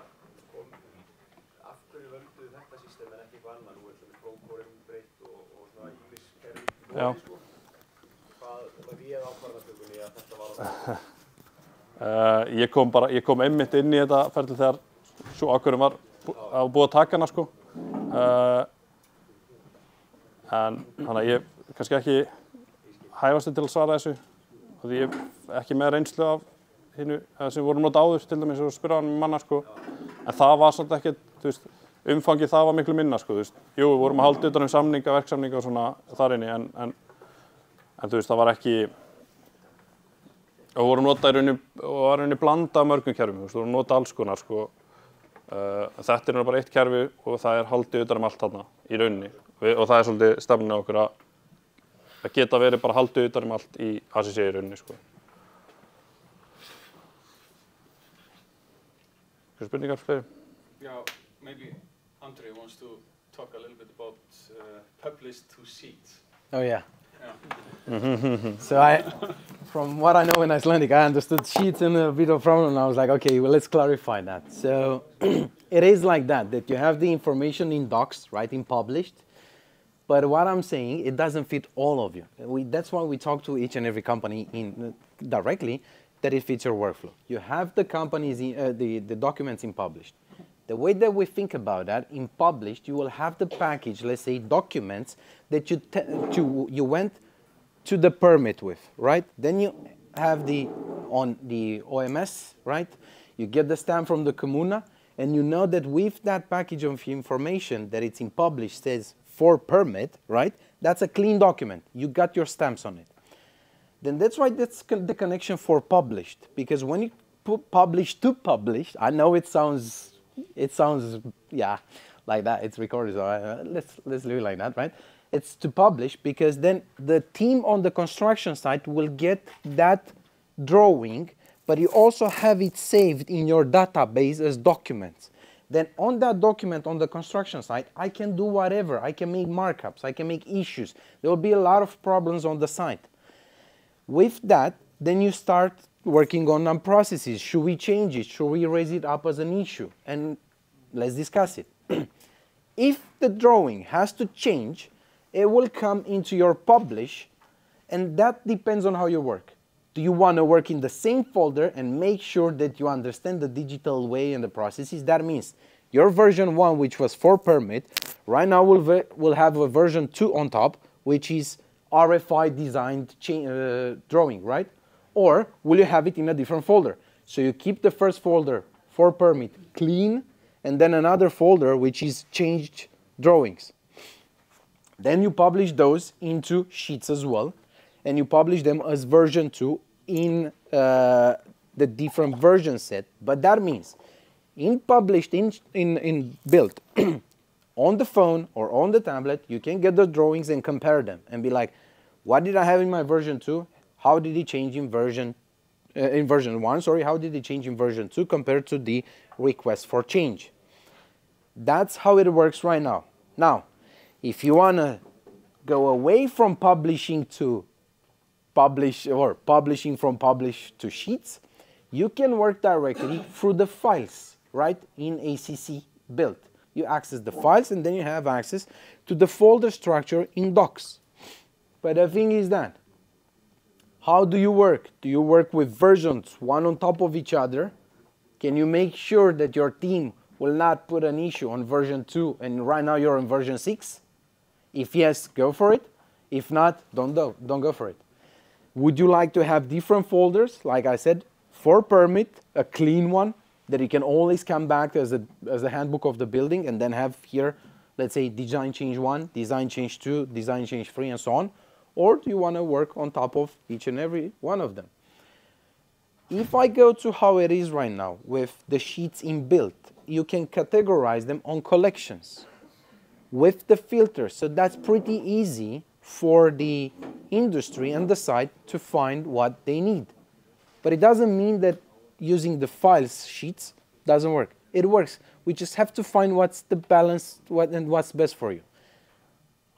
af hverju völduðu þetta system en ekki eitthvað annað? Nú er svona prókórum breytt og svona ímiskerfi. Já. Hvað við ákvarðartökunni að þetta var það? Ég kom einmitt inn í þetta ferli þegar svo ákvörðun var búið að taka hana sko. En þannig að ég kannski ekki hæfasti til að svara þessu. Því ég ekki með reynslu af hinu sem við vorum nota áður til dæmis og spyrja hann manna sko. En það var svolítið ekkert, þú veist, umfangið það var miklu minna sko, þú veist. Jú, við vorum að halda utan samninga, verksamninga og svona þar inni en þú veist, það var ekki, og við vorum notað í rauninni blanda af mörgum kerfum, þú veist, við vorum notað alls konar, sko. Þetta er bara eitt kerfi og það er haldið utan allt þarna í rauninni. Og það er svolítið stefninu okkur að geta verið bara haldið utan allt í ACC í rauninni, sko. Hvað spurningar fleiri? Yeah, maybe Andrei wants to talk a little bit about published to Sheets. Oh yeah. So from what I know in Icelandic, I understood Sheets and a bit of problem, and I was like, okay, well, let's clarify that. So it is like that you have the information in docs, right, in published, but what I'm saying, it doesn't fit all of you. That's why we talk to each and every company directly, that it fits your workflow. You have the companies, the documents in published. The way that we think about that, in published, you will have the package, let's say documents, that you went to the permit with, right? Then you have on the OMS, right? You get the stamp from the Comuna, and you know that with that package of information that it's in published says for permit, right? That's a clean document. You got your stamps on it. Then that's why that's the connection for published, because when you put published to published, I know it sounds yeah, like that, it's recorded, so let's leave it like that, right? It's to publish, because then the team on the construction site will get that drawing, but you also have it saved in your database as documents. Then on that document on the construction site, I can do whatever. I can make markups, I can make issues. There will be a lot of problems on the site. With that, then you start working on processes. Should we change it? Should we raise it up as an issue? And let's discuss it. If the drawing has to change, it will come into your publish, and that depends on how you work. Do you want to work in the same folder and make sure that you understand the digital way and the processes? That means your version 1, which was for permit, right now will have a version 2 on top, which is RFI designed drawing, right? Or will you have it in a different folder? So you keep the first folder for permit clean, and then another folder which is changed drawings. Then you publish those into Sheets as well, and you publish them as version 2 in the different version set. But that means in published, in build, on the phone or on the tablet, you can get the drawings and compare them and be like, what did I have in my version 2? How did it change in version 1? Sorry, how did it change in version 2 compared to the request for change? That's how it works right now. Now, if you want to go away from publishing to publish, or publishing from publish to sheets, you can work directly through the files, right, in ACC build. You access the files and then you have access to the folder structure in Docs. But the thing is that, how do you work? Do you work with versions one on top of each other? Can you make sure that your team will not put an issue on version 2 and right now you're on version 6? If yes, go for it. If not, don't go for it. Would you like to have different folders? Like I said, for permit, a clean one that you can always come back as a handbook of the building and then have here, let's say, design change 1, design change 2, design change 3, and so on. Or do you want to work on top of each and every one of them? If I go to how it is right now with the sheets inbuilt, you can categorize them on collections with the filters. So that's pretty easy for the industry and the site to find what they need. But it doesn't mean that using the files sheets doesn't work. It works. We just have to find what's the balance and what's best for you.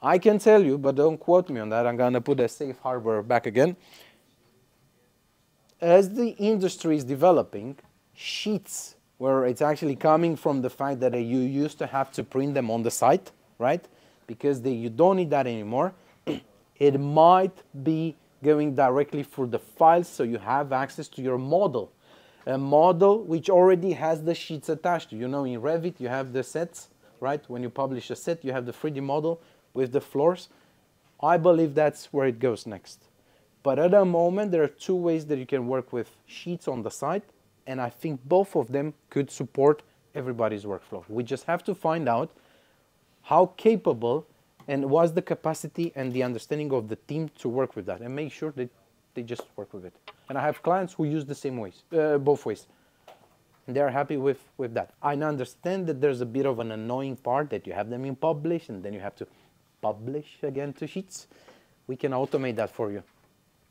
I can tell you, but don't quote me on that. I'm going to put a safe harbor back again. As the industry is developing, sheets, where it's actually coming from the fact that you used to have to print them on the site, right? Because you don't need that anymore. It might be going directly through the files, so you have access to your model. A model which already has the sheets attached to. You know, in Revit, you have the sets, right? When you publish a set, you have the 3D model with the floors. I believe that's where it goes next. But at the moment, there are two ways that you can work with sheets on the site, and I think both of them could support everybody's workflow. We just have to find out how capable and what's the capacity and the understanding of the team to work with that, and make sure that they just work with it. And I have clients who use the same ways, both ways. And they're happy with that. I understand that there's a bit of an annoying part that you have them in publish and then you have to publish again to sheets. We can automate that for you.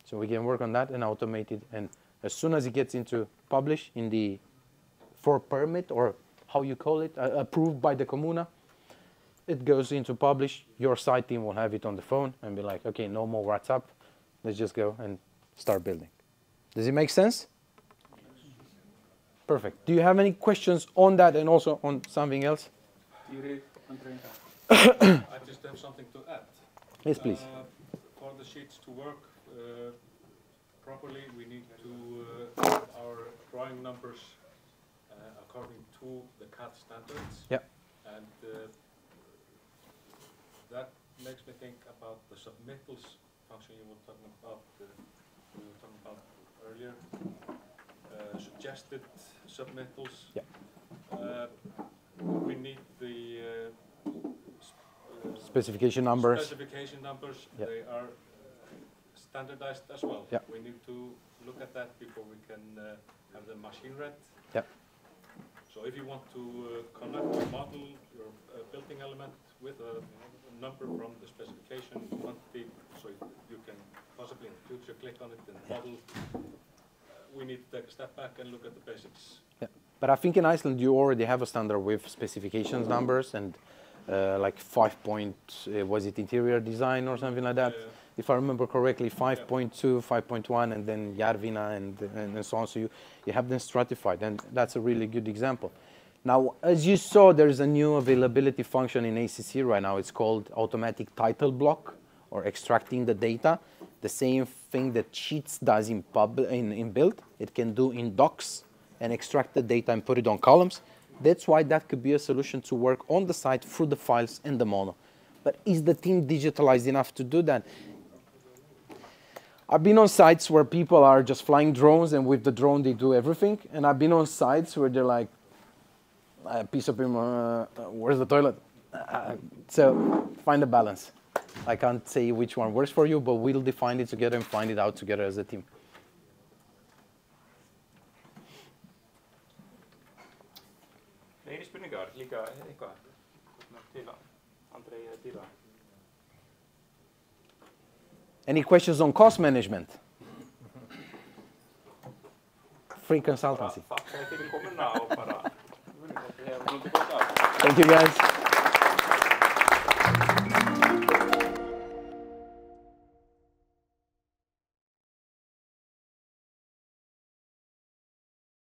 So we can work on that and automate it. And as soon as it gets into publish in the for permit, or how you call it, approved by the Comuna, it goes into publish. Your site team will have it on the phone and be like, okay, no more WhatsApp. Let's just go and start building. Does it make sense? Perfect. Do you have any questions on that and also on something else? I just have something to add. Yes, please. For the sheets to work properly, we need to have our drawing numbers according to the CAD standards. Yeah. And that makes me think about the submittals function you were talking about earlier. Suggested submittals. Yeah. We need the specification numbers. Specification numbers. Yeah. They are standardized as well. Yeah. We need to look at that before we can have the machine read. Yeah. So if you want to connect your model, your building element with a number from the specification quantity, so you can possibly in the future click on it in the model. We need to take a step back and look at the basics. Yeah. But I think in Iceland you already have a standard with specifications numbers and like 5 point, was it interior design or something like that? If I remember correctly, 5.2, 5.1, and then Jarvina and so on. So you have them stratified, and that's a really good example. Now, as you saw, there's a new availability function in ACC right now. It's called automatic title block, or extracting the data. The same thing that Sheets does in build, it can do in Docs and extract the data and put it on columns. That's why that could be a solution to work on the site through the files and the model. But is the team digitalized enough to do that? I've been on sites where people are just flying drones, and with the drone they do everything. And I've been on sites where they're like, a piece of paper, where's the toilet? So find a balance. I can't say which one works for you, but we'll define it together and find it out together as a team. Fleiri spurningar líka eitthvað? til að Andrei eða dýra. Any questions on cost management? Free consultancy. Þakka þér fyrir komuna og bara, þetta hefur náttúrulega gott af. Thank you guys.